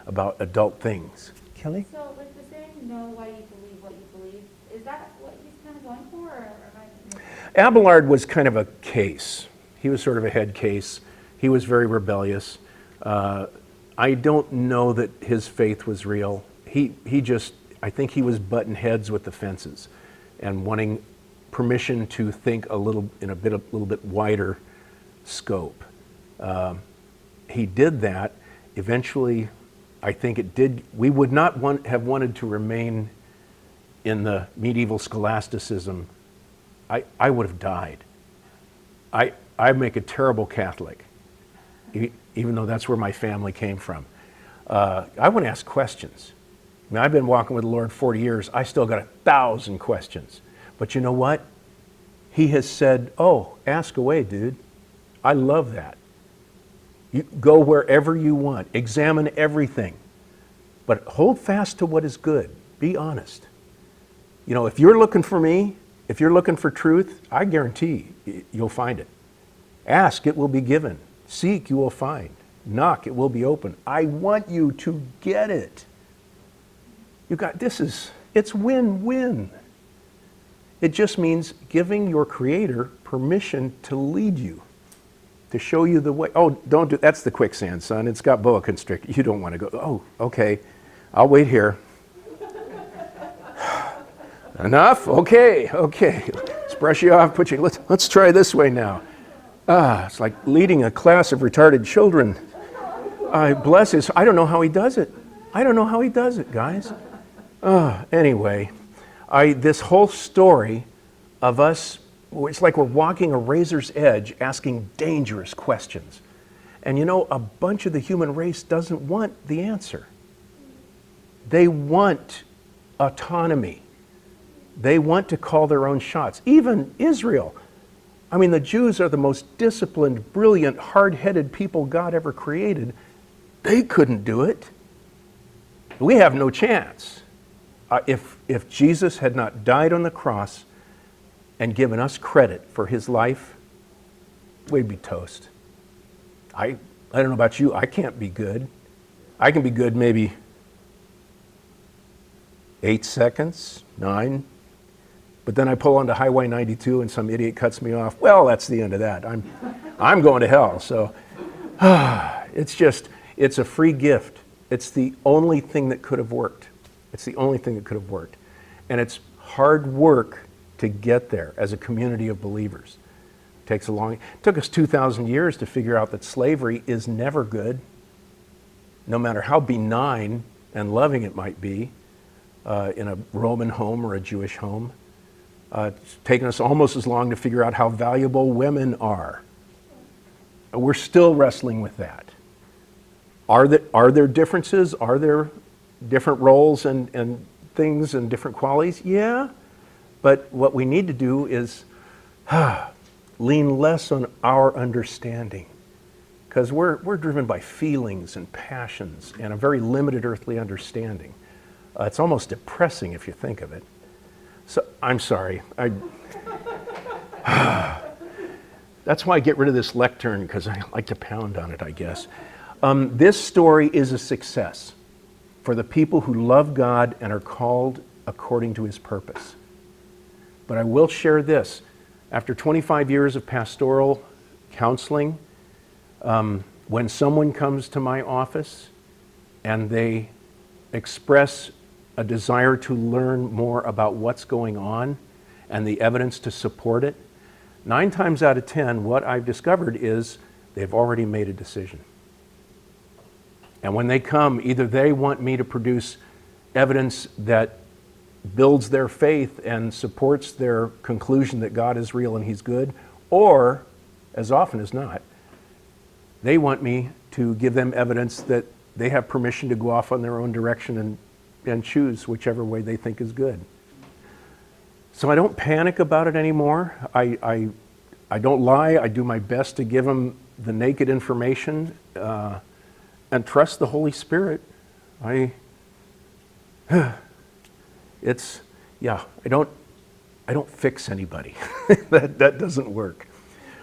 about adult things. Kelly? So with the saying, know why you believe what you believe, is that what he's kind of going for, or am I? Abelard was kind of a case. He was sort of a head case. He was very rebellious. I don't know that his faith was real. he just, I think he was butting heads with the fences and wanting permission to think a little bit wider scope. He did that. Eventually, I think it did. We would not have wanted to remain in the medieval scholasticism. I would have died. I make a terrible Catholic, even though that's where my family came from. I want to ask questions. I mean, I've been walking with the Lord 40 years. I still got 1,000 questions. But you know what? He has said, oh, ask away, dude. I love that. You go wherever you want. Examine everything. But hold fast to what is good. Be honest. You know, if you're looking for me, if you're looking for truth, I guarantee you'll find it. Ask, it will be given. Seek, you will find. Knock, it will be open. I want you to get it. It's win-win. It just means giving your Creator permission to lead you, to show you the way. Oh, don't do, that's the quicksand, son. It's got boa constrictor. You don't want to go. Oh, okay. I'll wait here. Enough? Okay. Let's brush you off. Let's try this way now. It's like leading a class of retarded children. Bless his. I don't know how he does it. Guys. Anyway, this whole story of us, it's like we're walking a razor's edge, asking dangerous questions. And you know, a bunch of the human race doesn't want the answer. They want autonomy. They want to call their own shots. Even Israel. I mean, the Jews are the most disciplined, brilliant, hard-headed people God ever created. They couldn't do it. We have no chance. If Jesus had not died on the cross and given us credit for his life, we'd be toast. I don't know about you, I can't be good. I can be good maybe 8 seconds, 9, but then I pull onto Highway 92 and some idiot cuts me off. Well, that's the end of that. I'm going to hell. So it's a free gift. It's the only thing that could have worked. And it's hard work to get there as a community of believers. It took us 2,000 years to figure out that slavery is never good, no matter how benign and loving it might be in a Roman home or a Jewish home. It's taken us almost as long to figure out how valuable women are. We're still wrestling with that. Are there differences? Are there different roles and things and different qualities? Yeah, but what we need to do is lean less on our understanding, because we're driven by feelings and passions and a very limited earthly understanding. It's almost depressing if you think of it. So I'm sorry. That's why I get rid of this lectern, because I like to pound on it, I guess. This story is a success for the people who love God and are called according to his purpose. But I will share this. After 25 years of pastoral counseling, when someone comes to my office and they express a desire to learn more about what's going on and the evidence to support it, 9 times out of 10, what I've discovered is they've already made a decision. And when they come, either they want me to produce evidence that builds their faith and supports their conclusion that God is real and he's good, or, as often as not, they want me to give them evidence that they have permission to go off on their own direction and choose whichever way they think is good. So I don't panic about it anymore. I don't lie. I do my best to give them the naked information and trust the Holy Spirit. I don't fix anybody. that doesn't work.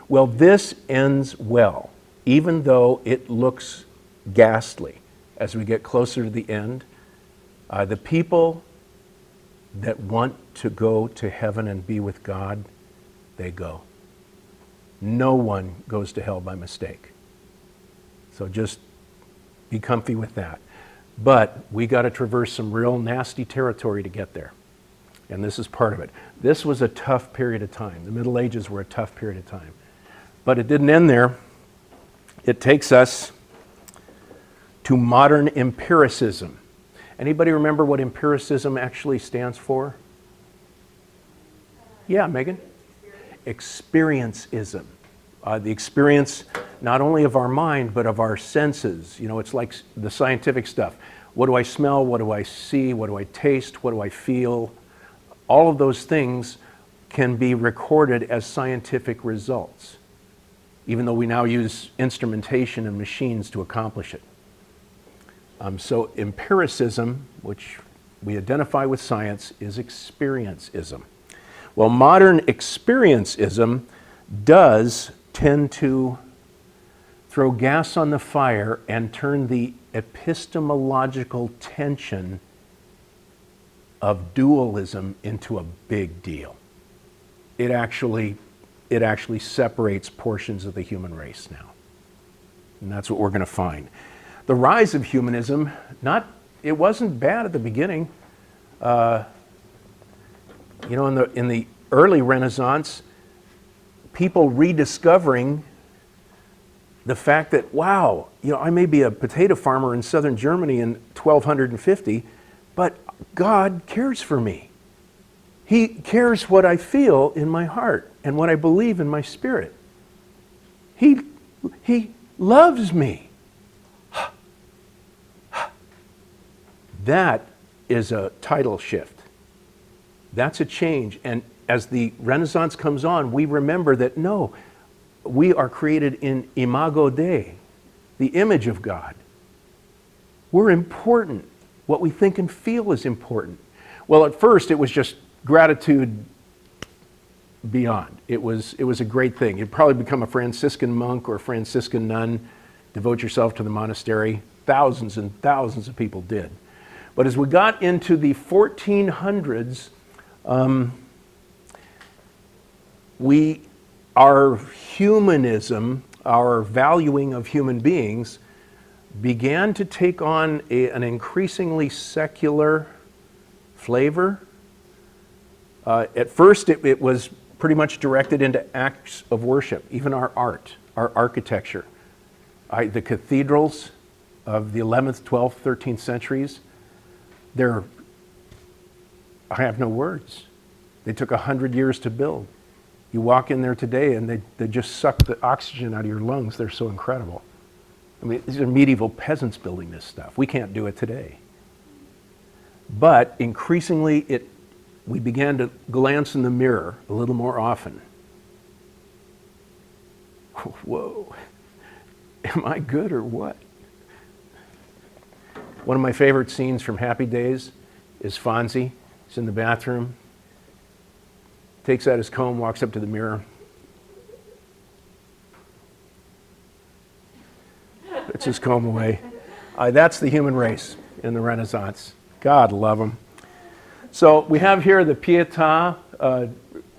Well, this ends well, even though it looks ghastly as we get closer to the end. The people that want to go to heaven and be with God, they go. No one goes to hell by mistake. So just be comfy with that. But we got to traverse some real nasty territory to get there. And this is part of it. This was a tough period of time. The Middle Ages were a tough period of time. But it didn't end there. It takes us to modern empiricism. Anybody remember what empiricism actually stands for? Yeah, Megan? Experienceism. The experience not only of our mind, but of our senses. You know, it's like the scientific stuff. What do I smell? What do I see? What do I taste? What do I feel? All of those things can be recorded as scientific results, even though we now use instrumentation and machines to accomplish it. So empiricism, which we identify with science, is experienceism. Well, modern experienceism does tend to throw gas on the fire and turn the epistemological tension of dualism into a big deal. It actually separates portions of the human race now. And that's what we're going to find. The rise of humanism, it wasn't bad at the beginning. You know, in the early Renaissance, people rediscovering the fact that, wow, you know, I may be a potato farmer in southern Germany in 1250, but God cares for me. He cares what I feel in my heart and what I believe in my spirit. He loves me. That is a tidal shift. That's a change. And as the Renaissance comes on, we remember that no, we are created in imago Dei, the image of God. We're important. What we think and feel is important. Well, at first it was just gratitude beyond. It was a great thing. You'd probably become a Franciscan monk or a Franciscan nun, devote yourself to the monastery. Thousands and thousands of people did. But as we got into the 1400s, our humanism, our valuing of human beings, began to take on an increasingly secular flavor. At first, it was pretty much directed into acts of worship, even our art, our architecture. The cathedrals of the 11th, 12th, 13th centuries, I have no words. They took 100 years to build. You walk in there today and they just suck the oxygen out of your lungs. They're so incredible. I mean, these are medieval peasants building this stuff. We can't do it today. But increasingly, we began to glance in the mirror a little more often. Whoa, am I good or what? One of my favorite scenes from Happy Days is Fonzie. He's in the bathroom, takes out his comb, walks up to the mirror. Puts his comb away. That's the human race in the Renaissance. God love them. So we have here the Pietà,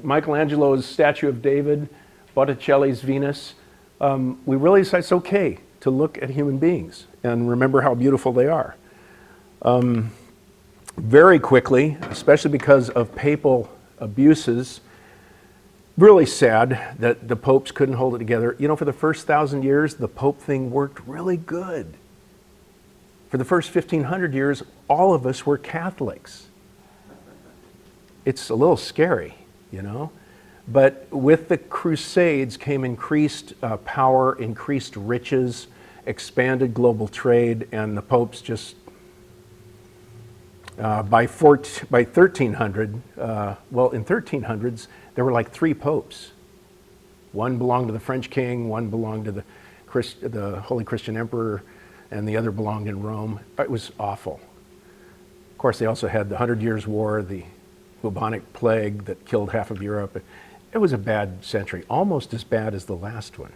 Michelangelo's statue of David, Botticelli's Venus. We really decided it's okay to look at human beings and remember how beautiful they are. Very quickly, especially because of papal abuses, really sad that the popes couldn't hold it together. You know, for the first 1,000 years, the pope thing worked really good. For the first 1,500 years, all of us were Catholics. It's a little scary, you know? But with the Crusades came increased power, increased riches, expanded global trade, and the popes just, by 1300, well, in 1300s, there were like 3 popes. One belonged to the French king, one belonged to the Holy Christian Emperor, and the other belonged in Rome. It was awful. Of course, they also had the 100 Years' War, the bubonic plague that killed half of Europe. It was a bad century, almost as bad as the last one.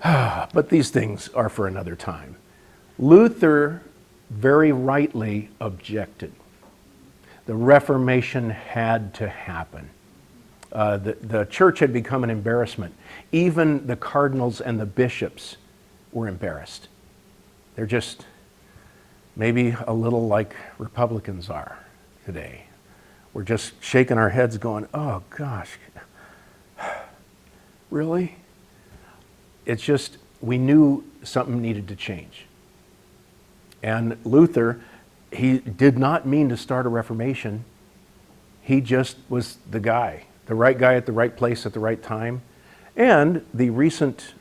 But these things are for another time. Luther very rightly objected. The Reformation had to happen. The church had become an embarrassment. Even the cardinals and the bishops were embarrassed. They're just, maybe a little like Republicans are today. We're just shaking our heads going, oh gosh, really? It's just, we knew something needed to change. And Luther, he did not mean to start a Reformation. He just was the guy, the right guy at the right place at the right time. And the recent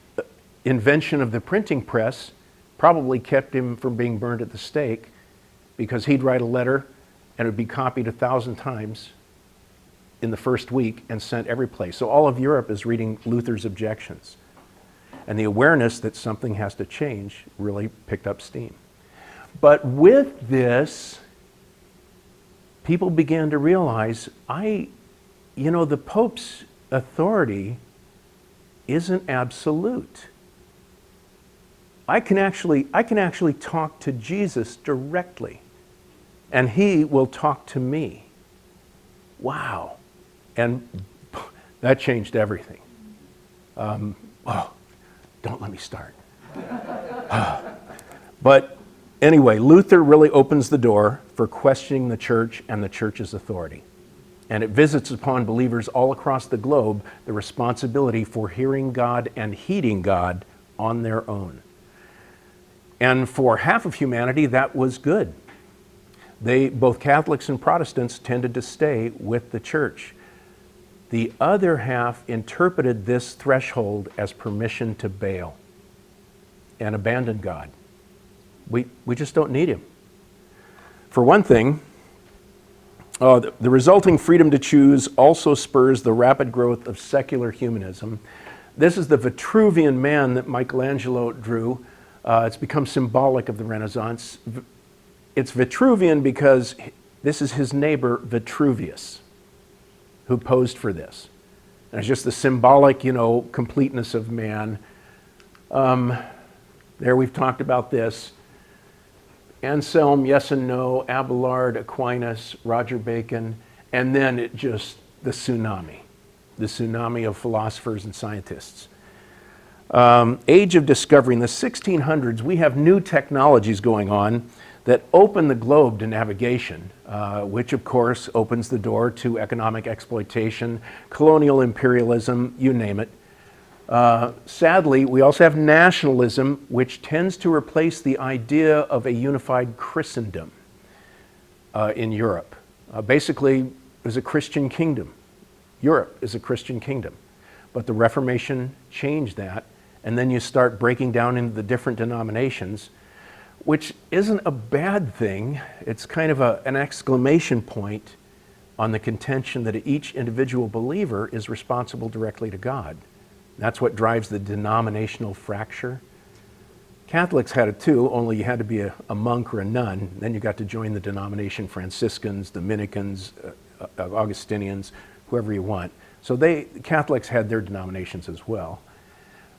invention of the printing press probably kept him from being burned at the stake, because he'd write a letter and it would be copied 1,000 times in the first week and sent every place. So all of Europe is reading Luther's objections. And the awareness that something has to change really picked up steam. But with this, people began to realize, the Pope's authority isn't absolute. I can actually talk to Jesus directly, and he will talk to me. Wow. And that changed everything. Don't let me start. But anyway, Luther really opens the door for questioning the church and the church's authority. And it visits upon believers all across the globe the responsibility for hearing God and heeding God on their own. And for half of humanity, that was good. Both Catholics and Protestants tended to stay with the church. The other half interpreted this threshold as permission to bail and abandon God. We just don't need him. For one thing, the resulting freedom to choose also spurs the rapid growth of secular humanism. This is the Vitruvian Man that Michelangelo drew. It's become symbolic of the Renaissance. It's Vitruvian because this is his neighbor Vitruvius, who posed for this. And it's just the symbolic, completeness of man. There we've talked about this. Anselm, yes and no, Abelard, Aquinas, Roger Bacon, and then the tsunami of philosophers and scientists. Age of discovery. In the 1600s, we have new technologies going on that open the globe to navigation, which of course opens the door to economic exploitation, colonial imperialism, you name it. Sadly, we also have nationalism, which tends to replace the idea of a unified Christendom in Europe. Basically, it was a Christian kingdom. Europe is a Christian kingdom. But the Reformation changed that, and then you start breaking down into the different denominations, which isn't a bad thing. It's kind of an exclamation point on the contention that each individual believer is responsible directly to God. That's what drives the denominational fracture. Catholics had it too, only you had to be a monk or a nun. Then you got to join the denomination, Franciscans, Dominicans, Augustinians, whoever you want. So Catholics had their denominations as well.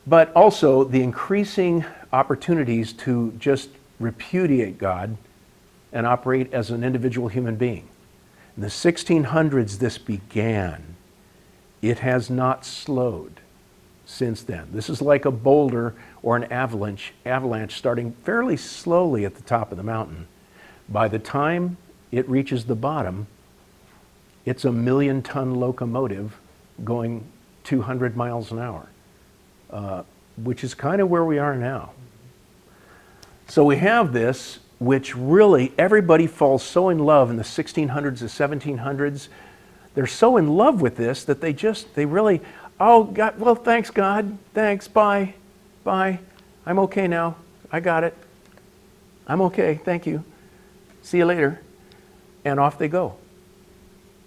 But also the increasing opportunities to just repudiate God and operate as an individual human being. In the 1600s, this began. It has not slowed since then. This is like a boulder or an avalanche starting fairly slowly at the top of the mountain. By the time it reaches the bottom, it's a 1,000,000-ton locomotive going 200 miles an hour, which is kind of where we are now. So we have this, which really everybody falls so in love in the 1600s, the 1700s. They're so in love with this that they really, oh, God, well, thanks, God. Thanks, bye. I'm okay now. I got it. I'm okay, thank you. See you later. And off they go.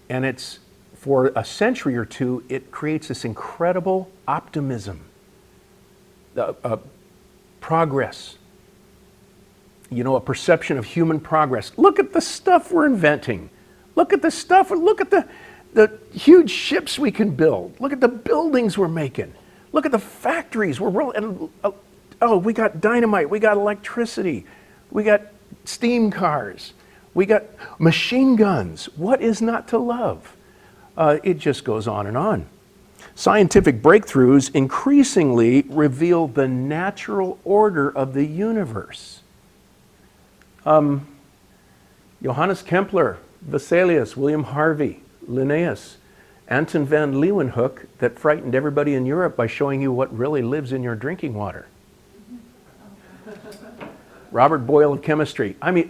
And it's, for a century or two, it creates this incredible optimism, progress, a perception of human progress. Look at the stuff we're inventing. Look at the stuff, look at the huge ships we can build. Look at the buildings we're making. Look at the factories. We got dynamite, we got electricity, we got steam cars, we got machine guns. What is not to love? It just goes on and on. Scientific breakthroughs increasingly reveal the natural order of the universe. Johannes Kepler, Vesalius, William Harvey, Linnaeus, Anton van Leeuwenhoek, that frightened everybody in Europe by showing you what really lives in your drinking water. Robert Boyle of chemistry. I mean,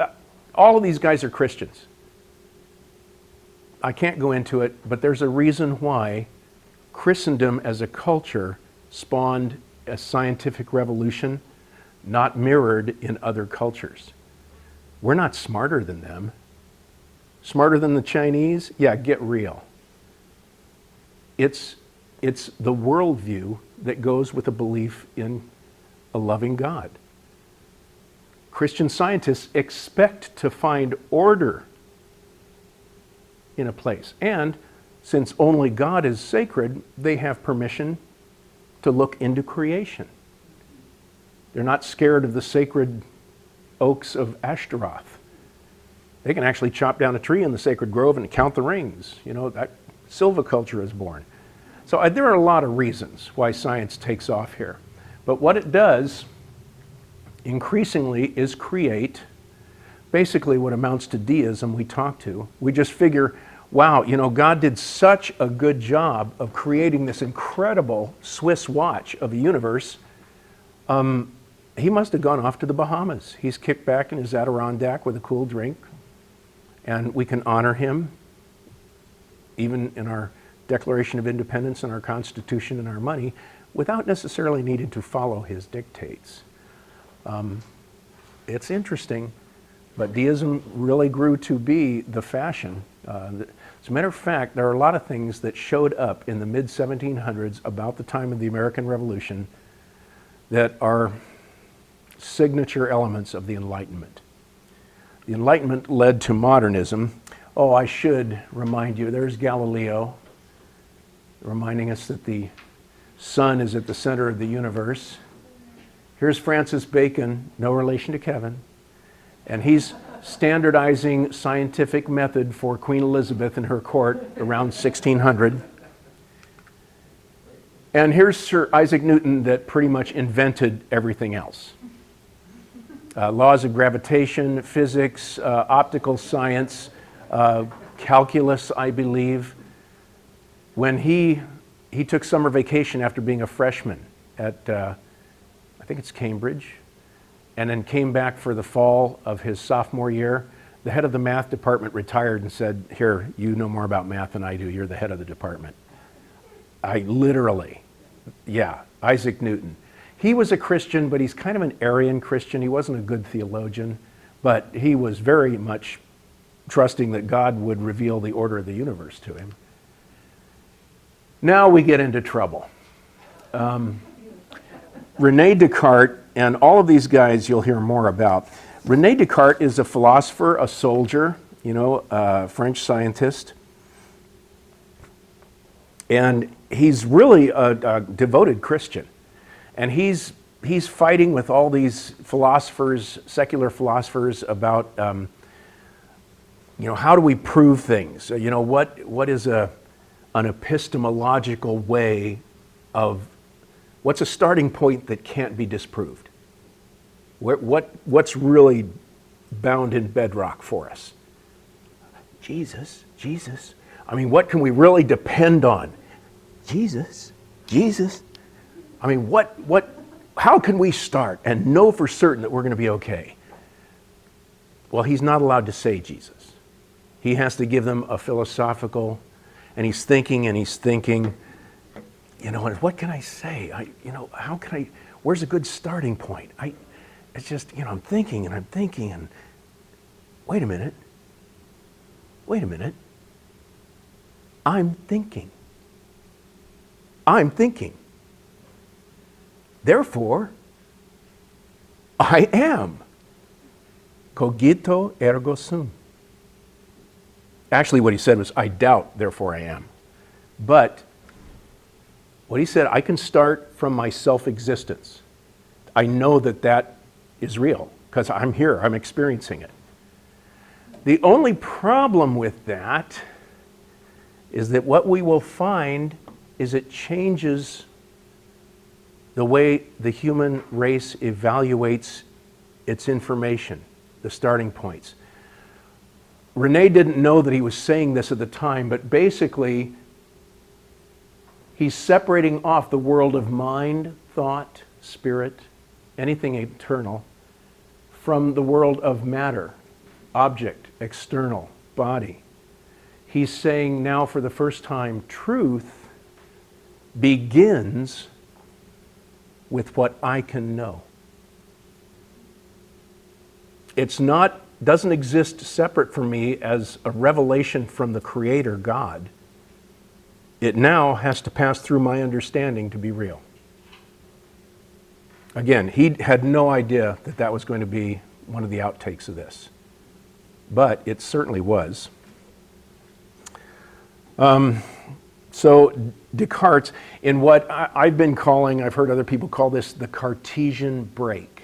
all of these guys are Christians. I can't go into it, but there's a reason why Christendom as a culture spawned a scientific revolution not mirrored in other cultures. We're not smarter than them. Smarter than the Chinese? Yeah, get real. It's the worldview that goes with a belief in a loving God. Christian scientists expect to find order in a place. And since only God is sacred, they have permission to look into creation. They're not scared of the sacred oaks of Ashtaroth. They can actually chop down a tree in the sacred grove and count the rings. You know, that silviculture is born. So there are a lot of reasons why science takes off here. But what it does increasingly is create basically what amounts to deism we talk to. We just figure, wow, you know, God did such a good job of creating this incredible Swiss watch of a universe. He must have gone off to the Bahamas. He's kicked back in his Adirondack with a cool drink, and we can honor him even in our Declaration of Independence and our Constitution and our money without necessarily needing to follow his dictates. It's interesting, but deism really grew to be the fashion. As a matter of fact, there are a lot of things that showed up in the mid-1700s about the time of the American Revolution that are signature elements of the Enlightenment. The Enlightenment led to modernism. Oh, I should remind you, there's Galileo, reminding us that the sun is at the center of the universe. Here's Francis Bacon, no relation to Kevin, and he's standardizing scientific method for Queen Elizabeth in her court around 1600. And here's Sir Isaac Newton that pretty much invented everything else. Laws of gravitation, physics, optical science, calculus, I believe. When he took summer vacation after being a freshman at, I think it's Cambridge, and then came back for the fall of his sophomore year, the head of the math department retired and said, here, you know more about math than I do, you're the head of the department. I literally, yeah, Isaac Newton. He was a Christian, but he's kind of an Arian Christian. He wasn't a good theologian, but he was very much trusting that God would reveal the order of the universe to him. Now we get into trouble. René Descartes, and all of these guys you'll hear more about. René Descartes is a philosopher, a soldier, you know, a French scientist. And he's really a devoted Christian. And he's fighting with all these philosophers, secular philosophers, about, you know, how do we prove things? You know, what is an epistemological way of, what's a starting point that can't be disproved? What's really bound in bedrock for us? Jesus. I mean, what can we really depend on? Jesus. I mean, how can we start and know for certain that we're going to be okay? Well, he's not allowed to say Jesus. He has to give them a philosophical, and he's thinking, you know, what can I say? How can I, where's a good starting point? It's just, you know, I'm thinking, and wait a minute. I'm thinking. Therefore, I am. Cogito ergo sum. Actually, what he said was, I doubt, therefore I am. But what he said, I can start from my self-existence. I know that is real, because I'm here, I'm experiencing it. The only problem with that is that what we will find is it changes the way the human race evaluates its information, the starting points. Rene didn't know that he was saying this at the time, but basically, he's separating off the world of mind, thought, spirit, anything eternal, from the world of matter, object, external, body. He's saying now for the first time, truth begins with what I can know. It's not, doesn't exist separate from me as a revelation from the Creator God. It now has to pass through my understanding to be real. Again, he had no idea that that was going to be one of the outtakes of this, but it certainly was. So Descartes, in what I've been calling, I've heard other people call this the Cartesian break.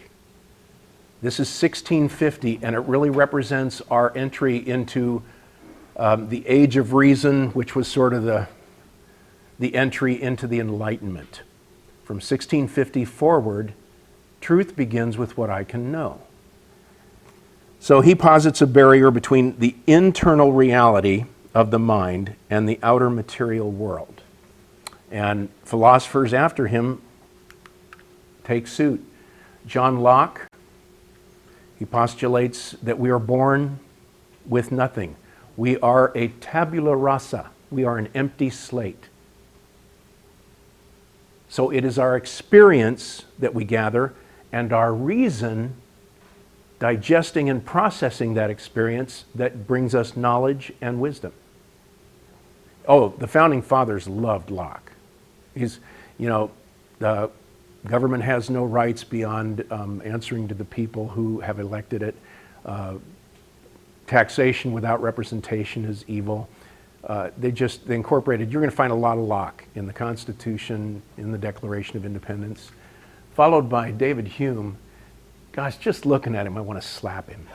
This is 1650, and it really represents our entry into the Age of Reason, which was sort of the entry into the Enlightenment. From 1650 forward, truth begins with what I can know. So he posits a barrier between the internal reality of the mind and the outer material world. And philosophers after him take suit. John Locke, he postulates that we are born with nothing. We are a tabula rasa. We are an empty slate. So it is our experience that we gather and our reason digesting and processing that experience that brings us knowledge and wisdom. Oh, the founding fathers loved Locke. He's, the government has no rights beyond answering to the people who have elected it. Taxation without representation is evil. They incorporated, you're going to find a lot of Locke in the Constitution, in the Declaration of Independence, followed by David Hume. Gosh, just looking at him, I want to slap him.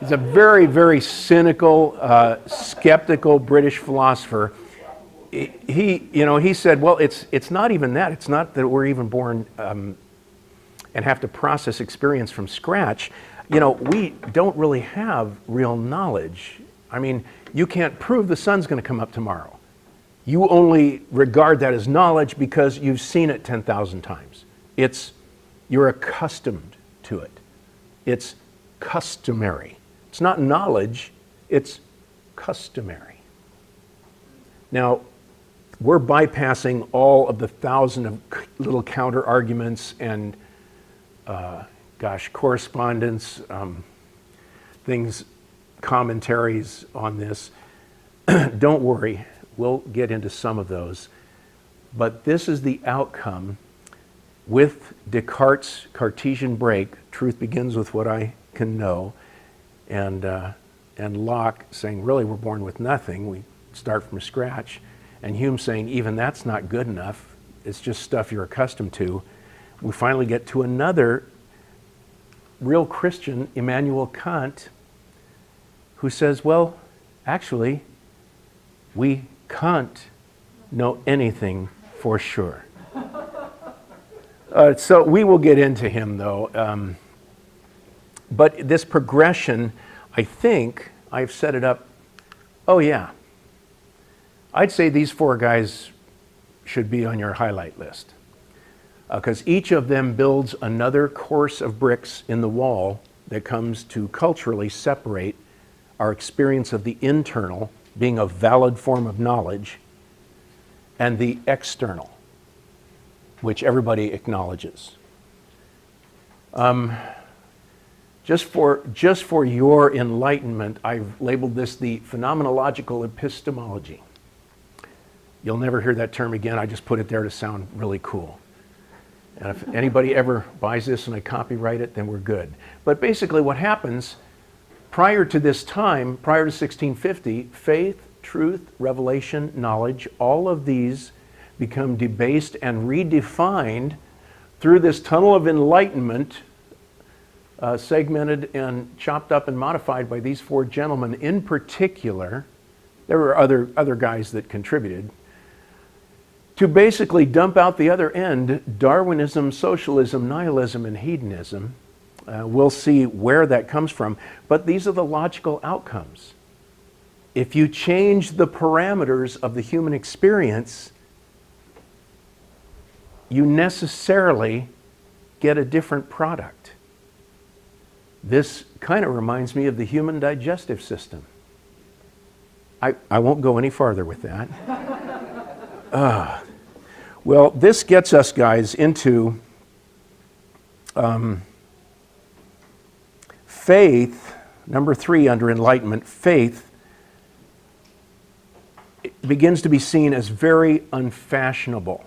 He's a very, very cynical, skeptical British philosopher. He said, well, it's not even that. It's not that we're even born and have to process experience from scratch. We don't really have real knowledge. I mean, you can't prove the sun's going to come up tomorrow. You only regard that as knowledge because you've seen it 10,000 times. You're accustomed to it. It's customary. It's not knowledge, it's customary. Now, we're bypassing all of the 1,000 of little counter arguments and correspondence, things, commentaries on this. Don't worry, we'll get into some of those. But this is the outcome with Descartes' Cartesian break. Truth begins with what I can know. And Locke saying, really, we're born with nothing. We start from scratch. And Hume saying, even that's not good enough. It's just stuff you're accustomed to. We finally get to another real Christian, Immanuel Kant, who says, well, actually, we can't know anything for sure. So we will get into him, though. But this progression, I think I've set it up. Oh, yeah. I'd say these four guys should be on your highlight list, because each of them builds another course of bricks in the wall that comes to culturally separate our experience of the internal, being a valid form of knowledge, and the external, which everybody acknowledges. Just for your enlightenment, I've labeled this the phenomenological epistemology. You'll never hear that term again. I just put it there to sound really cool. And if anybody ever buys this and I copyright it, then we're good. But basically what happens, prior to this time, prior to 1650, faith, truth, revelation, knowledge, all of these become debased and redefined through this tunnel of enlightenment, segmented and chopped up and modified by these four gentlemen in particular. There were other guys that contributed to basically dump out the other end, Darwinism, socialism, nihilism, and hedonism, We'll see where that comes from, but these are the logical outcomes. If you change the parameters of the human experience, you necessarily get a different product. This kind of reminds me of the human digestive system. I won't go any farther with that. Well, this gets us, guys, into faith. Number 3 under enlightenment, faith begins to be seen as very unfashionable.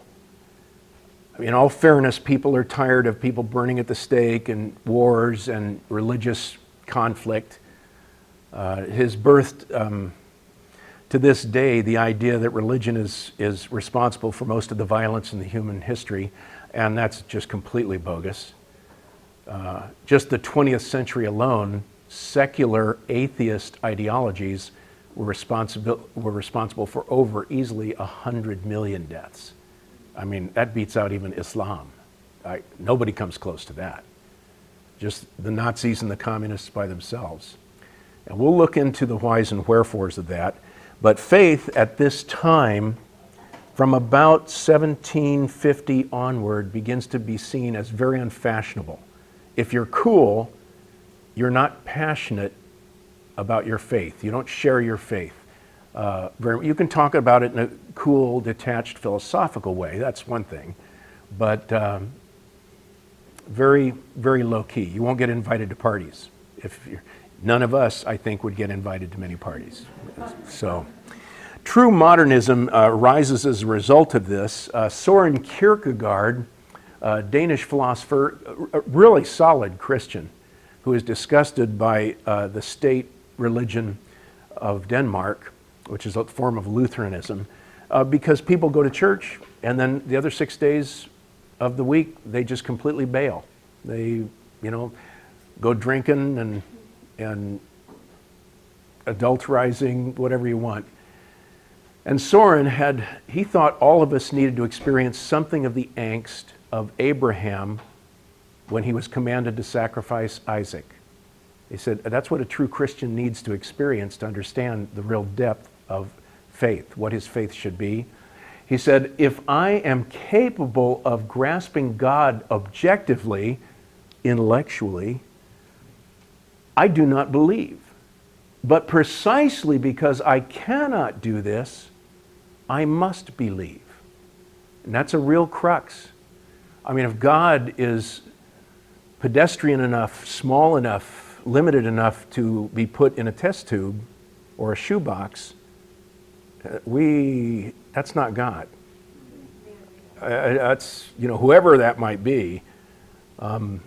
In all fairness, people are tired of people burning at the stake and wars and religious conflict. Has birthed to this day the idea that religion is responsible for most of the violence in the human history, and that's just completely bogus. Just the 20th century alone, secular atheist ideologies were responsible for over easily 100 million deaths. I mean, that beats out even Islam. Nobody comes close to that. Just the Nazis and the communists by themselves. And we'll look into the whys and wherefores of that. But faith at this time, from about 1750 onward, begins to be seen as very unfashionable. If you're cool, you're not passionate about your faith. You don't share your faith. You can talk about it in a cool, detached, philosophical way. That's one thing. But very, very low-key. You won't get invited to parties. None of us, I think, would get invited to many parties. So, true modernism rises as a result of this. Soren Kierkegaard, Danish philosopher, a really solid Christian, who is disgusted by the state religion of Denmark, which is a form of Lutheranism, because people go to church and then the other 6 days of the week they just completely bail. They, go drinking and adulterizing, whatever you want. And Soren he thought all of us needed to experience something of the angst of Abraham when he was commanded to sacrifice Isaac. He said that's what a true Christian needs to experience to understand the real depth of faith, what his faith should be. He said, if I am capable of grasping God objectively, intellectually, I do not believe. But precisely because I cannot do this, I must believe. And that's a real crux. I mean, if God is pedestrian enough, small enough, limited enough to be put in a test tube or a shoebox, that's not God. That's, whoever that might be. And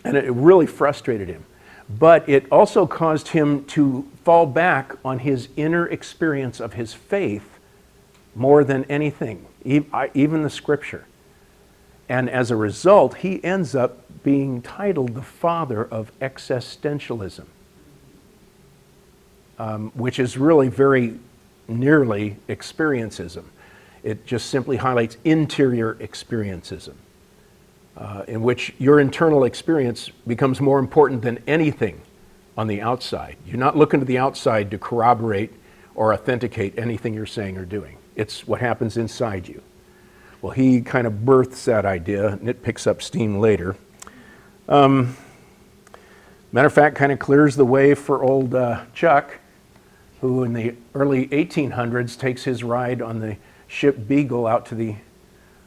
it really frustrated him. But it also caused him to fall back on his inner experience of his faith more than anything, even the scripture. And as a result, he ends up being titled the father of existentialism, which is really very nearly experiencism. It just simply highlights interior experiencism, in which your internal experience becomes more important than anything on the outside. You're not looking to the outside to corroborate or authenticate anything you're saying or doing. It's what happens inside you. Well, he kind of births that idea, and it picks up steam later. Matter of fact, kind of clears the way for old Chuck, who in the early 1800s takes his ride on the ship Beagle out to the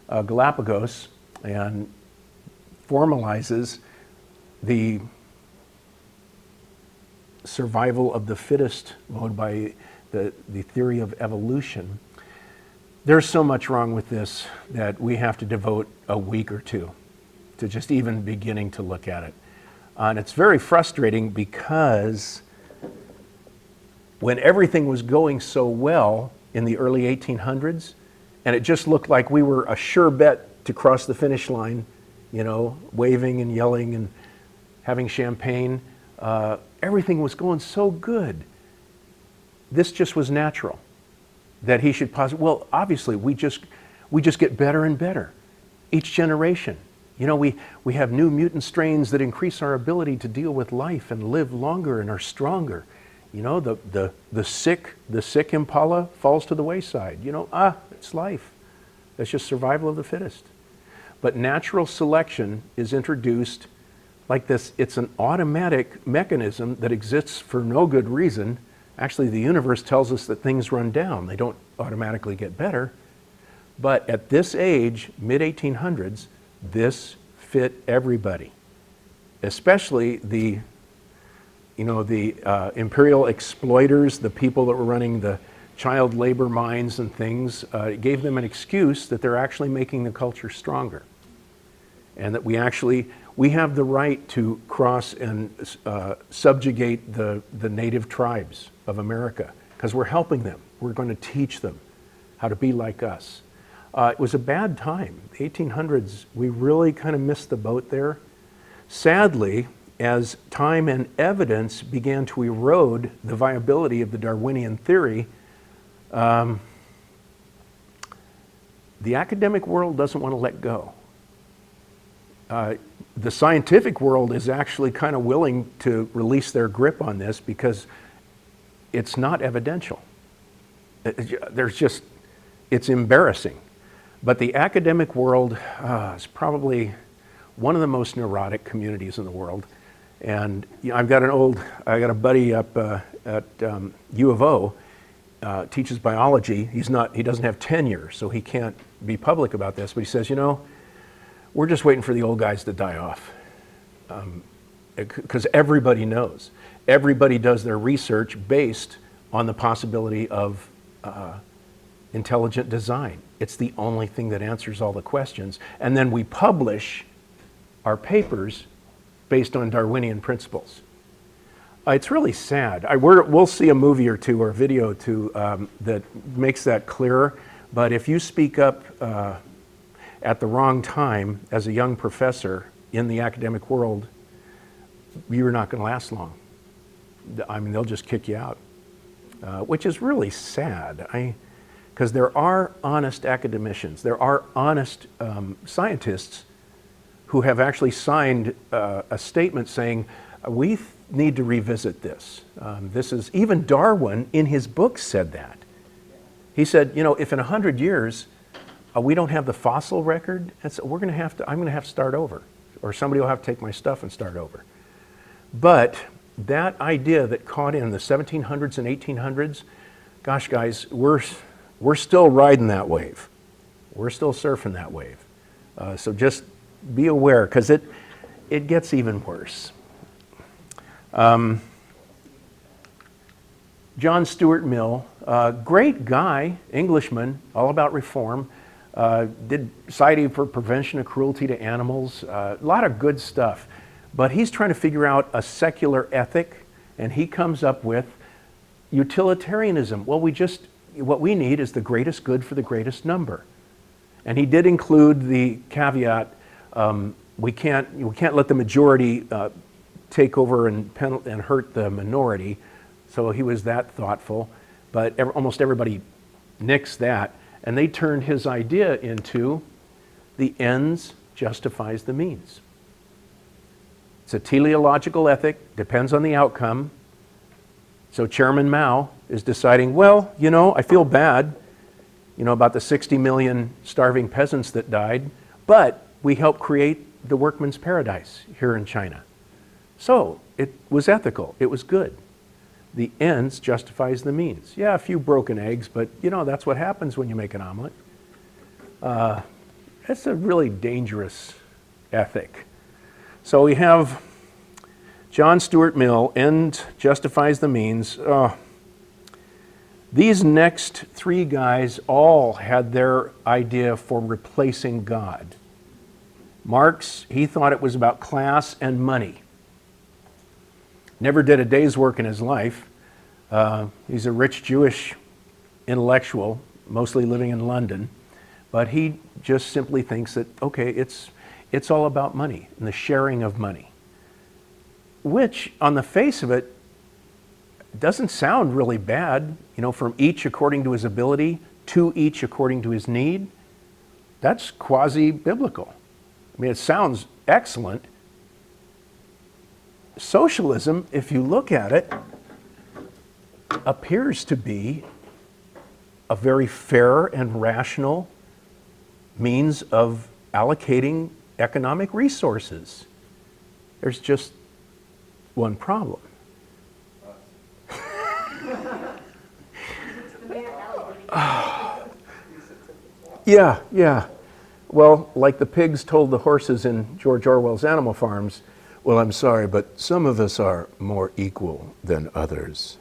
Galapagos and formalizes the survival of the fittest mode by the theory of evolution. There's so much wrong with this that we have to devote a week or two to just even beginning to look at it. And it's very frustrating because when everything was going so well in the early 1800s, and it just looked like we were a sure bet to cross the finish line, waving and yelling and having champagne, everything was going so good. This just was natural. That he should well, obviously, we just get better and better each generation. You know, we have new mutant strains that increase our ability to deal with life and live longer and are stronger. You know, the sick impala falls to the wayside. You know, it's life. That's just survival of the fittest. But natural selection is introduced like this. It's an automatic mechanism that exists for no good reason. Actually, the universe tells us that things run down. They don't automatically get better. But at this age, mid-1800s, this fit everybody, especially the imperial exploiters, the people that were running the child labor mines and things. It gave them an excuse that they're actually making the culture stronger, and that we have the right to cross and subjugate the native tribes of America because we're helping them. We're going to teach them how to be like us. It was a bad time. The 1800s, we really kind of missed the boat there. Sadly, as time and evidence began to erode the viability of the Darwinian theory, the academic world doesn't want to let go. The scientific world is actually kind of willing to release their grip on this because it's not evidential. It's embarrassing. But the academic world is probably one of the most neurotic communities in the world. And you know, I got a buddy up at U of O, teaches biology. He doesn't have tenure, so he can't be public about this, but he says, you know, we're just waiting for the old guys to die off. Because everybody knows. Everybody does their research based on the possibility of intelligent design. It's the only thing that answers all the questions. And then we publish our papers based on Darwinian principles. It's really sad. We'll see a movie or two or a video or two that makes that clearer. But if you speak up at the wrong time as a young professor in the academic world, you're not going to last long. I mean, they'll just kick you out, which is really sad. Because there are honest academicians, there are honest scientists who have actually signed a statement saying, we need to revisit this. Even Darwin in his book said that. He said, you know, if in 100 years we don't have the fossil record, I'm going to have to start over, or somebody will have to take my stuff and start over. But that idea that caught in the 1700s and 1800s, gosh, guys, we're still riding that wave. We're still surfing that wave. So just be aware, because it gets even worse. John Stuart Mill, great guy, Englishman, all about reform. Did Society for Prevention of Cruelty to Animals, a lot of good stuff. But he's trying to figure out a secular ethic, and he comes up with utilitarianism. Well, what we need is the greatest good for the greatest number. And he did include the caveat, we can't let the majority take over and hurt the minority. So he was that thoughtful, but almost everybody nixed that. And they turned his idea into the ends justifies the means. It's a teleological ethic, depends on the outcome. So Chairman Mao is deciding, well, you know, I feel bad, you know, about the 60 million starving peasants that died, but we helped create the workman's paradise here in China. So it was ethical, it was good. The ends justifies the means. Yeah, a few broken eggs, but you know, that's what happens when you make an omelet. It's a really dangerous ethic. So we have John Stuart Mill, end justifies the means. These next three guys all had their idea for replacing God. Marx, he thought it was about class and money. Never did a day's work in his life. He's a rich Jewish intellectual, mostly living in London, but he just simply thinks that, okay, it's all about money and the sharing of money, which on the face of it doesn't sound really bad, you know, from each according to his ability to each according to his need. That's quasi-biblical. I mean, it sounds excellent. Socialism, if you look at it, appears to be a very fair and rational means of allocating economic resources. There's just one problem. Yeah. Well, like the pigs told the horses in George Orwell's Animal Farms, well, I'm sorry, but some of us are more equal than others.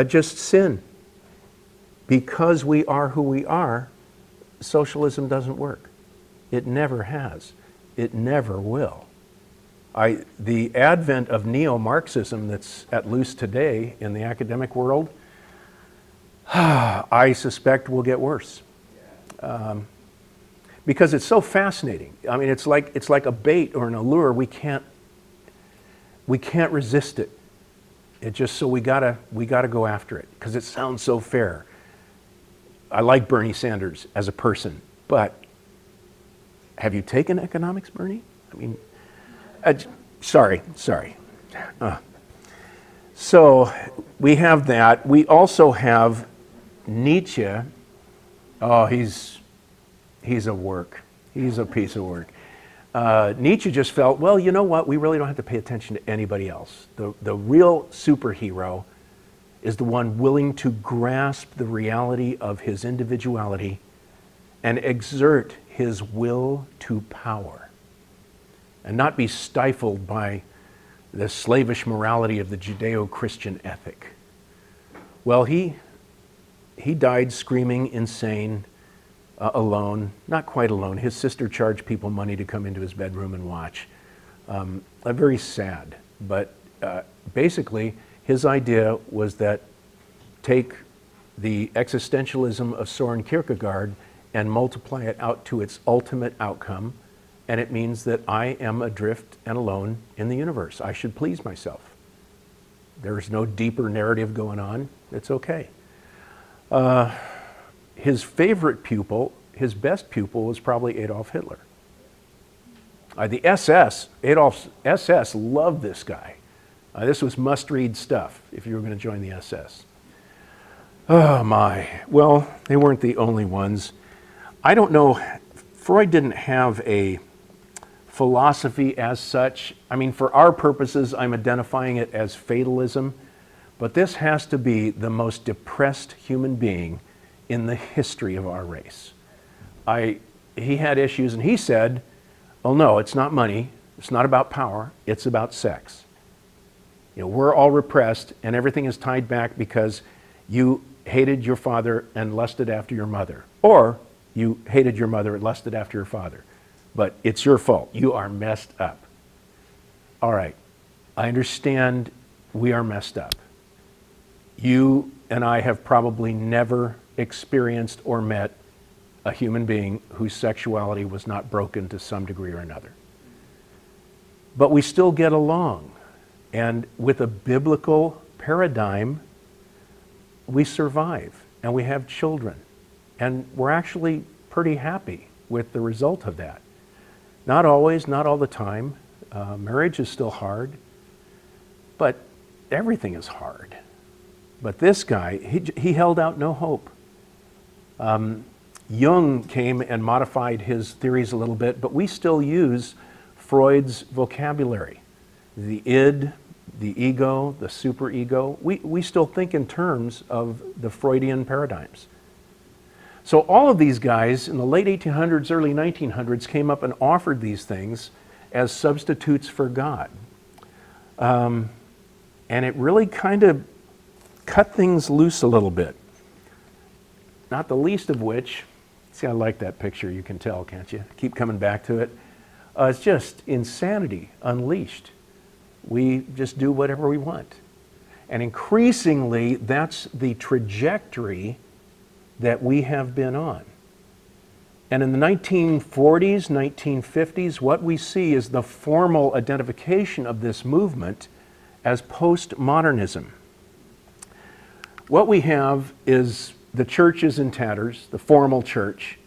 Just sin. Because we are who we are, socialism doesn't work. It never has. It never will. The advent of neo-Marxism that's at loose today in the academic world, I suspect will get worse. Because it's so fascinating. I mean, it's like a bait or an allure. We can't resist it. It just, so we gotta go after it because it sounds so fair. I like Bernie Sanders as a person, but have you taken economics, Bernie? I mean, sorry. So we have that. We also have Nietzsche. Oh, he's a work. He's a piece of work. Nietzsche just felt, well, you know what? We really don't have to pay attention to anybody else. The real superhero is the one willing to grasp the reality of his individuality and exert his will to power and not be stifled by the slavish morality of the Judeo-Christian ethic. Well, he died screaming, insane, alone, not quite alone. His sister charged people money to come into his bedroom and watch. Very sad, but basically his idea was that take the existentialism of Soren Kierkegaard and multiply it out to its ultimate outcome, and it means that I am adrift and alone in the universe. I should please myself. There's no deeper narrative going on. It's okay. His favorite pupil, his best pupil, was probably Adolf Hitler. The SS, Adolf's SS loved this guy. This was must-read stuff if you were going to join the SS. Oh my. Well, they weren't the only ones. I don't know, Freud didn't have a philosophy as such. I mean, for our purposes, I'm identifying it as fatalism, but this has to be the most depressed human being in the history of our race. He had issues, and he said, well, no, it's not money, it's not about power, it's about sex. You know, we're all repressed, and everything is tied back because you hated your father and lusted after your mother, or you hated your mother and lusted after your father. But it's your fault. You are messed up. All right, I understand we are messed up. You and I have probably never experienced or met a human being whose sexuality was not broken to some degree or another. But we still get along. And with a biblical paradigm, we survive and we have children. And we're actually pretty happy with the result of that. Not always, not all the time. Marriage is still hard, but everything is hard. But this guy, he held out no hope. Jung came and modified his theories a little bit, but we still use Freud's vocabulary. The id, the ego, the superego, we still think in terms of the Freudian paradigms. So all of these guys in the late 1800s, early 1900s came up and offered these things as substitutes for God. And it really kind of cut things loose a little bit. Not the least of which, see, I like that picture, you can tell, can't you? Keep coming back to it. It's just insanity unleashed. We just do whatever we want. And increasingly, that's the trajectory that we have been on. And in the 1940s, 1950s, what we see is the formal identification of this movement as postmodernism. What we have is the church is in tatters, the formal church.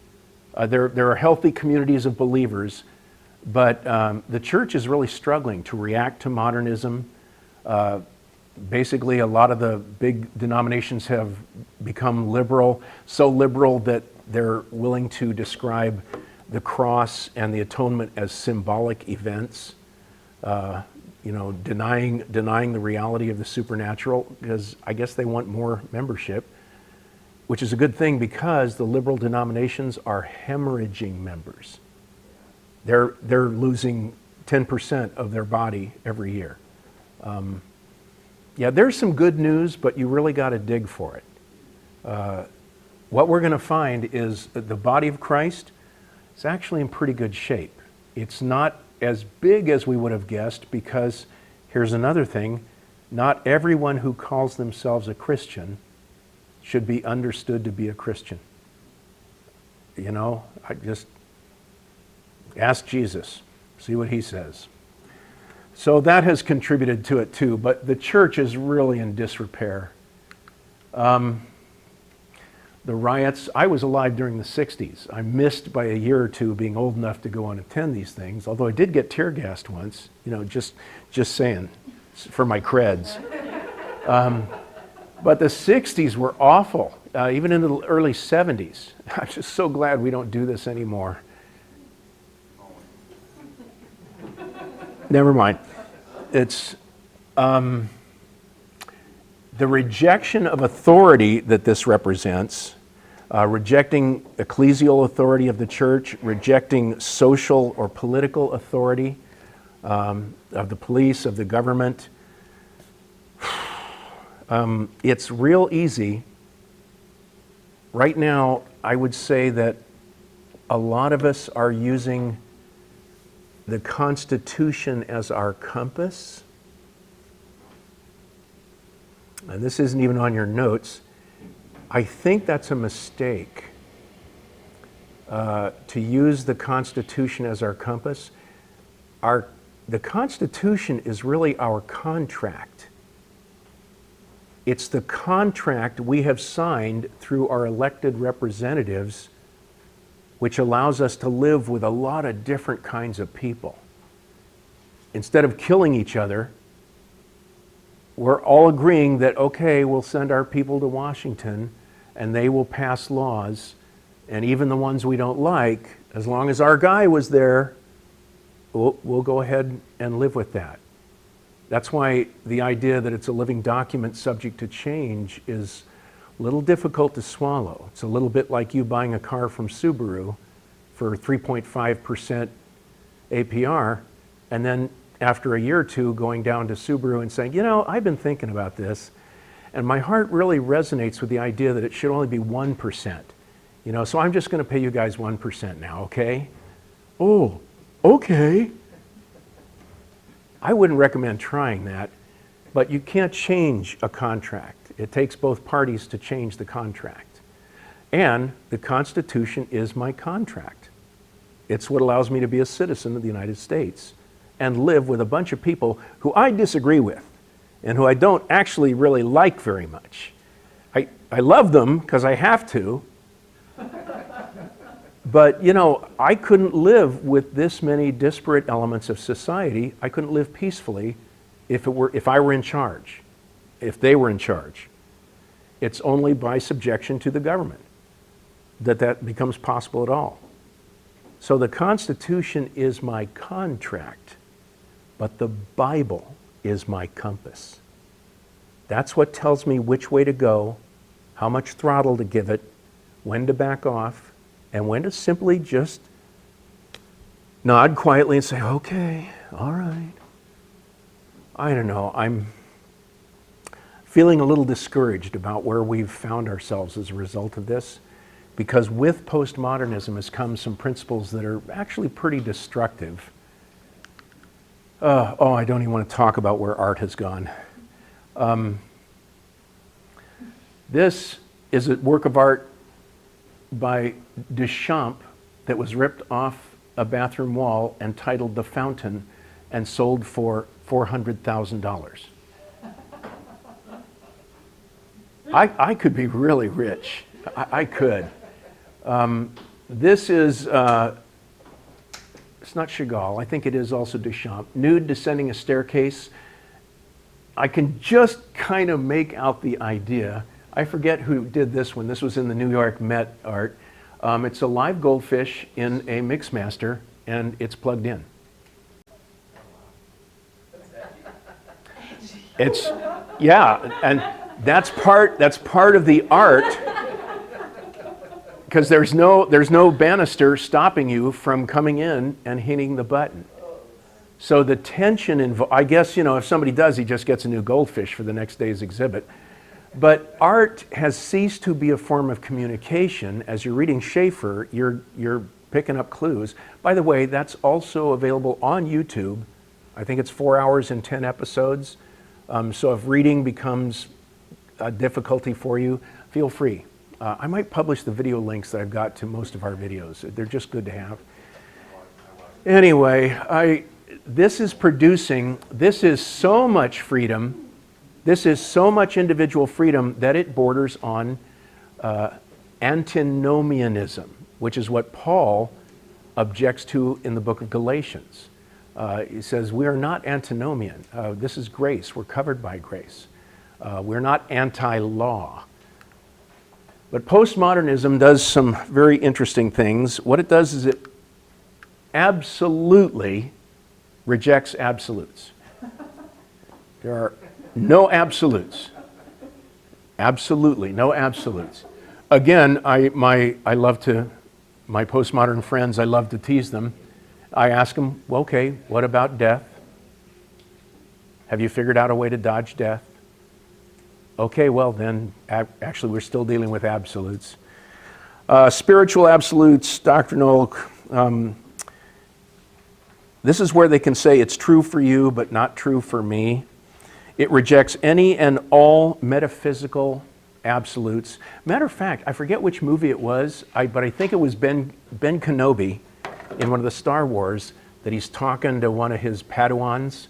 There are healthy communities of believers, But the church is really struggling to react to modernism. Basically, a lot of the big denominations have become liberal, so liberal that they're willing to describe the cross and the atonement as symbolic events. Denying the reality of the supernatural, because I guess they want more membership, which is a good thing because the liberal denominations are hemorrhaging members. They're losing 10% of their body every year. Yeah, there's some good news, but you really got to dig for it. What we're going to find is that the body of Christ is actually in pretty good shape. It's not as big as we would have guessed because, here's another thing, not everyone who calls themselves a Christian should be understood to be a Christian. I just ask Jesus, see what he says. So that has contributed to it too, but the church is really in disrepair. The riots, I was alive during the 60s. I missed by a year or two being old enough to go and attend these things, although I did get tear gassed once, just saying, for my creds. But the 60s were awful, even in the early 70s. I'm just so glad we don't do this anymore. Never mind. It's the rejection of authority that this represents, rejecting ecclesial authority of the church, rejecting social or political authority of the police, of the government. It's real easy. Right now, I would say that a lot of us are using the Constitution as our compass. And this isn't even on your notes. I think that's a mistake to use the Constitution as our compass. The Constitution is really our contract. It's the contract we have signed through our elected representatives, which allows us to live with a lot of different kinds of people. Instead of killing each other, we're all agreeing that, okay, we'll send our people to Washington and they will pass laws, and even the ones we don't like, as long as our guy was there, we'll go ahead and live with that. That's why the idea that it's a living document subject to change is a little difficult to swallow. It's a little bit like you buying a car from Subaru for 3.5% APR, and then after a year or two going down to Subaru and saying, I've been thinking about this, and my heart really resonates with the idea that it should only be 1%. So I'm just going to pay you guys 1% now, okay? Oh, okay. I wouldn't recommend trying that, but you can't change a contract. It takes both parties to change the contract. And the Constitution is my contract. It's what allows me to be a citizen of the United States and live with a bunch of people who I disagree with and who I don't actually really like very much. I love them because I have to, but I couldn't live with this many disparate elements of society. I couldn't live peacefully if I were in charge, if they were in charge. It's only by subjection to the government that becomes possible at all. So the Constitution is my contract, but the Bible is my compass. That's what tells me which way to go, how much throttle to give it, when to back off, and when to simply just nod quietly and say, okay, all right. I don't know, I'm feeling a little discouraged about where we've found ourselves as a result of this, because with postmodernism has come some principles that are actually pretty destructive. I don't even want to talk about where art has gone. This is a work of art by Duchamp that was ripped off a bathroom wall and titled The Fountain and sold for $400,000. I could be really rich. I could. This is it's not Chagall, I think it is also Duchamp, nude descending a staircase. I can just kind of make out the idea. I forget who did this one. This was in the New York Met art. It's a live goldfish in a Mixmaster, and it's plugged in. It's, yeah, and that's part of the art, because there's no banister stopping you from coming in and hitting the button. So the tension involved, I guess, if somebody does, he just gets a new goldfish for the next day's exhibit. But art has ceased to be a form of communication. As you're reading Schaeffer, you're picking up clues. By the way, that's also available on YouTube. I think it's 4 hours and 10 episodes. So if reading becomes a difficulty for you, feel free. I might publish the video links that I've got to most of our videos. They're just good to have. Anyway, this is so much freedom. This is so much individual freedom that it borders on antinomianism, which is what Paul objects to in the book of Galatians. He says, we are not antinomian. This is grace. We're covered by grace. We're not anti-law. But postmodernism does some very interesting things. What it does is it absolutely rejects absolutes. There are no absolutes. Absolutely no absolutes. Again, my postmodern friends, I love to tease them. I ask them, well, okay, what about death? Have you figured out a way to dodge death? Okay, well then, actually we're still dealing with absolutes. Spiritual absolutes, doctrinal, this is where they can say it's true for you, but not true for me. It rejects any and all metaphysical absolutes. Matter of fact, I forget which movie it was, but I think it was Ben Kenobi in one of the Star Wars that he's talking to one of his Padawans,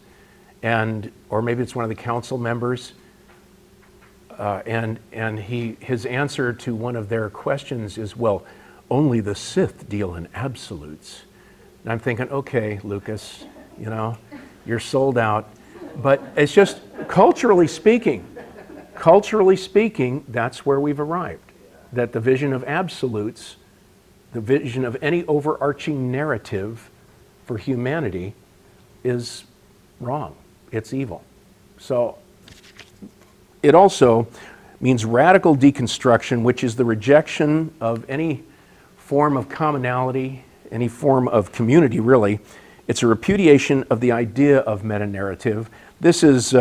or maybe it's one of the council members, and his answer to one of their questions is, well, only the Sith deal in absolutes. And I'm thinking, okay, Lucas, you're sold out. But it's just, culturally speaking, that's where we've arrived. That the vision of absolutes, the vision of any overarching narrative for humanity is wrong. It's evil. So it also means radical deconstruction, which is the rejection of any form of commonality, any form of community, really. It's a repudiation of the idea of meta-narrative. This is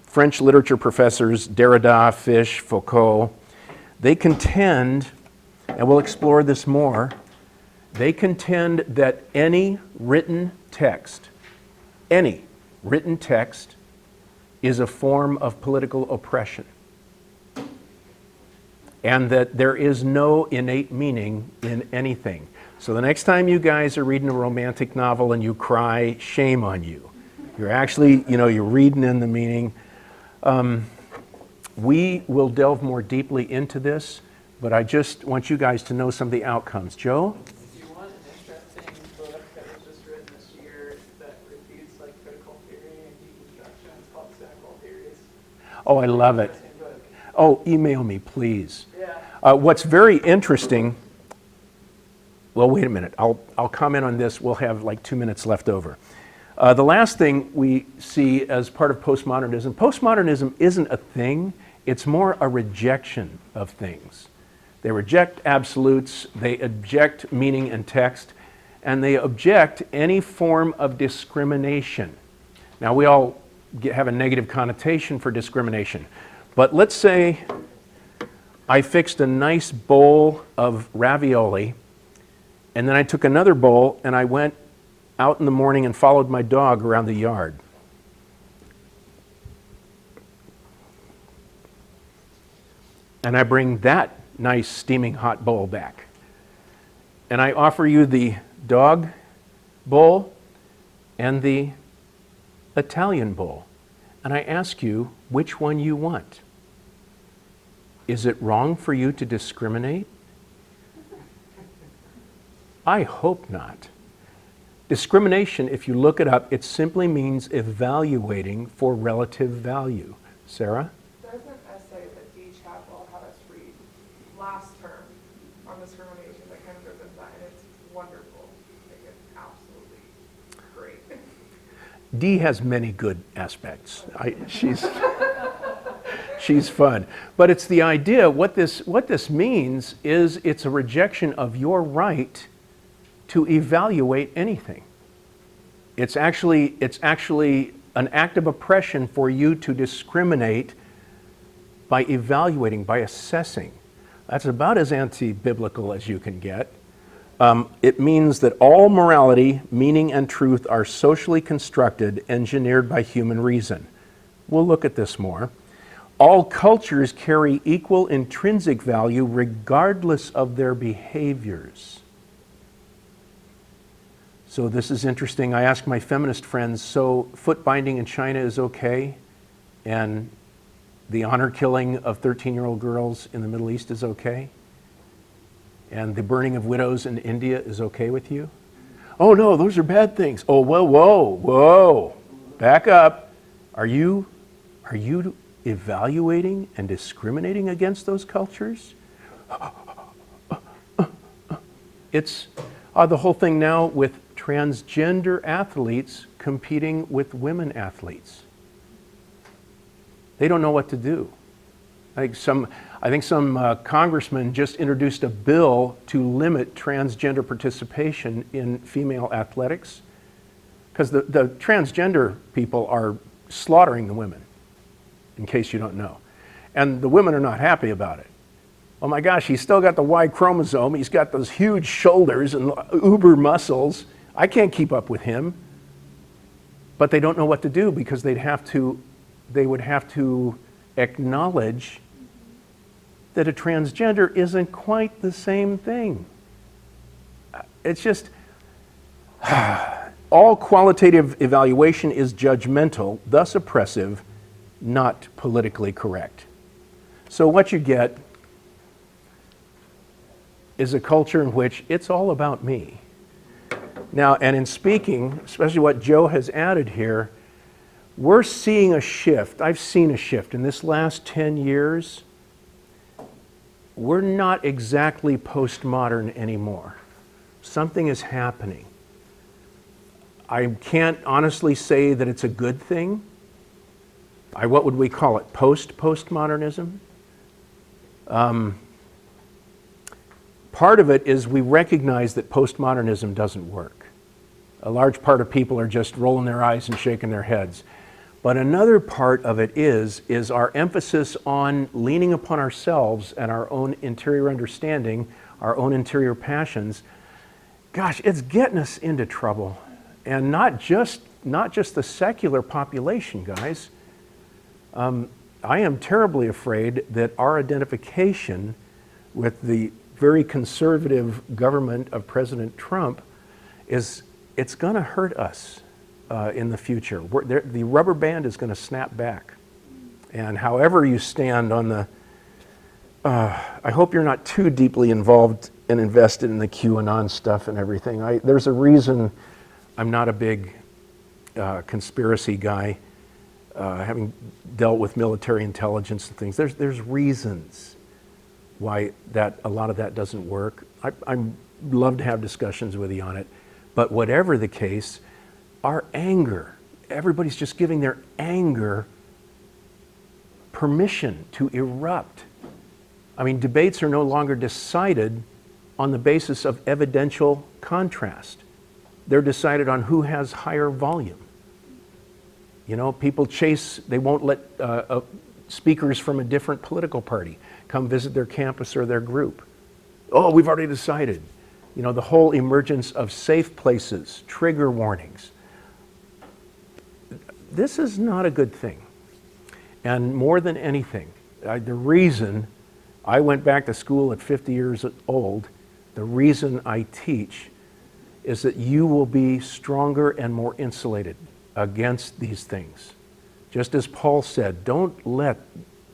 French literature professors Derrida, Fish, Foucault. They contend, and we'll explore this more, they contend that any written text is a form of political oppression, and that there is no innate meaning in anything. So the next time you guys are reading a romantic novel and you cry, shame on you. You're actually, you're reading in the meaning. We will delve more deeply into this, but I just want you guys to know some of the outcomes. Joe? Do you want an interesting book that was just written this year that refutes critical theory and deconstruction? It's called Cynical Theories. Oh, I love it. Oh, email me, please. Yeah. What's very interesting, well, wait a minute. I'll comment on this. We'll have 2 minutes left over. The last thing we see as part of postmodernism isn't a thing. It's more a rejection of things. They reject absolutes, they object meaning and text, and they object any form of discrimination. Now, we all have a negative connotation for discrimination, but let's say I fixed a nice bowl of ravioli, and then I took another bowl and I went out in the morning and followed my dog around the yard. And I bring that nice steaming hot bowl back. And I offer you the dog bowl and the Italian bowl. And I ask you which one you want. Is it wrong for you to discriminate? I hope not. Discrimination, if you look it up, it simply means evaluating for relative value. Sarah? There's an essay that Dee Chapel had us read last term on discrimination that kind of goes into that, and it's wonderful. Like, it's absolutely great. Dee has many good aspects. She's fun. But it's the idea, what this means is it's a rejection of your right to evaluate anything. It's actually an act of oppression for you to discriminate by evaluating, by assessing. That's about as anti-biblical as you can get. It means that all morality, meaning, and truth are socially constructed, engineered by human reason. We'll look at this more. All cultures carry equal intrinsic value regardless of their behaviors. So this is interesting. I asked my feminist friends, so foot binding in China is okay, and the honor killing of 13-year-old girls in the Middle East is okay, and the burning of widows in India is okay with you? Oh no, those are bad things. Oh, well, whoa, back up. Are you evaluating and discriminating against those cultures? It's the whole thing now with transgender athletes competing with women athletes. They don't know what to do. I think some congressman just introduced a bill to limit transgender participation in female athletics, because the transgender people are slaughtering the women, in case you don't know. And the women are not happy about it. Oh my gosh, he's still got the Y chromosome, he's got those huge shoulders and uber muscles. I can't keep up with him. But they don't know what to do, because they would have to acknowledge that a transgender isn't quite the same thing. It's just, all qualitative evaluation is judgmental, thus oppressive, not politically correct. So what you get is a culture in which it's all about me. Now, and in speaking, especially what Joe has added here, we're seeing a shift. I've seen a shift in this last 10 years. We're not exactly postmodern anymore. Something is happening. I can't honestly say that it's a good thing. What would we call it? Postmodernism? Part of it is we recognize that postmodernism doesn't work. A large part of people are just rolling their eyes and shaking their heads. But another part of it is our emphasis on leaning upon ourselves and our own interior understanding, our own interior passions. Gosh, it's getting us into trouble. And not just the secular population, guys. I am terribly afraid that our identification with the very conservative government of President Trump it's going to hurt us in the future. The rubber band is going to snap back. And however you stand on the, I hope you're not too deeply involved and invested in the QAnon stuff and everything. There's a reason I'm not a big conspiracy guy, having dealt with military intelligence and things. There's reasons why a lot of that doesn't work. I'd love to have discussions with you on it. But whatever the case, our anger, everybody's just giving their anger permission to erupt. I mean, debates are no longer decided on the basis of evidential contrast. They're decided on who has higher volume. You know, people they won't let speakers from a different political party come visit their campus or their group. Oh, we've already decided. You know, the whole emergence of safe places, trigger warnings. This is not a good thing. And more than anything, the reason I went back to school at 50 years old, the reason I teach is that you will be stronger and more insulated against these things. Just as Paul said, don't let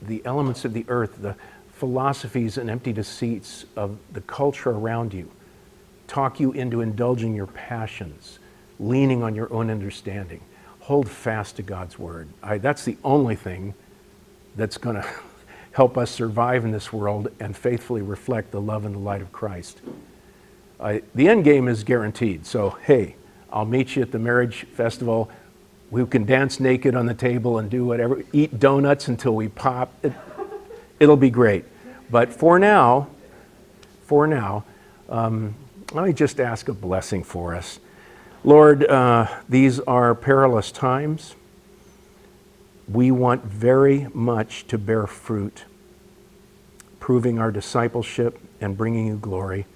the elements of the earth, the philosophies and empty deceits of the culture around you, talk you into indulging your passions. leaning on your own understanding. Hold fast to God's word. That's the only thing that's going to help us survive in this world and faithfully reflect the love and the light of Christ. The end game is guaranteed. So, hey, I'll meet you at the marriage festival. We can dance naked on the table and do whatever, eat donuts until we pop. It'll be great. But for now, let me just ask a blessing for us. Lord, these are perilous times. We want very much to bear fruit, proving our discipleship and bringing you glory.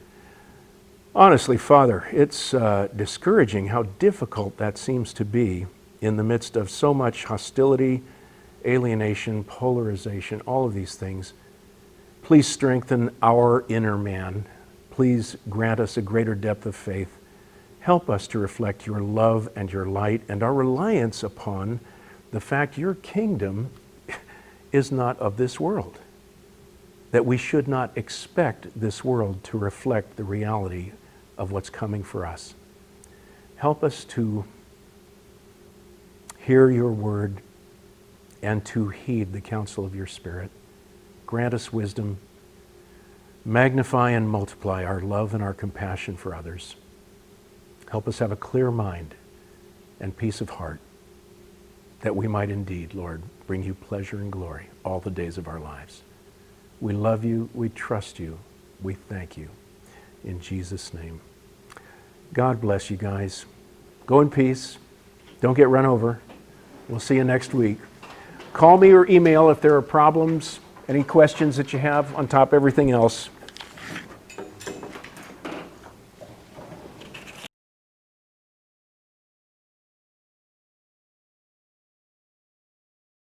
Honestly, Father, it's discouraging how difficult that seems to be in the midst of so much hostility, alienation, polarization, all of these things. Please strengthen our inner man. Please grant us a greater depth of faith. Help us to reflect your love and your light and our reliance upon the fact your kingdom is not of this world, that we should not expect this world to reflect the reality of what's coming for us. Help us to hear your word and to heed the counsel of your Spirit. Grant us wisdom. Magnify and multiply our love and our compassion for others. Help us have a clear mind and peace of heart, that we might indeed, Lord, bring you pleasure and glory all the days of our lives. We love you, we trust you, we thank you. In Jesus' name. God bless you guys. Go in peace. Don't get run over. We'll see you next week. Call me or email if there are problems, any questions that you have on top of everything else.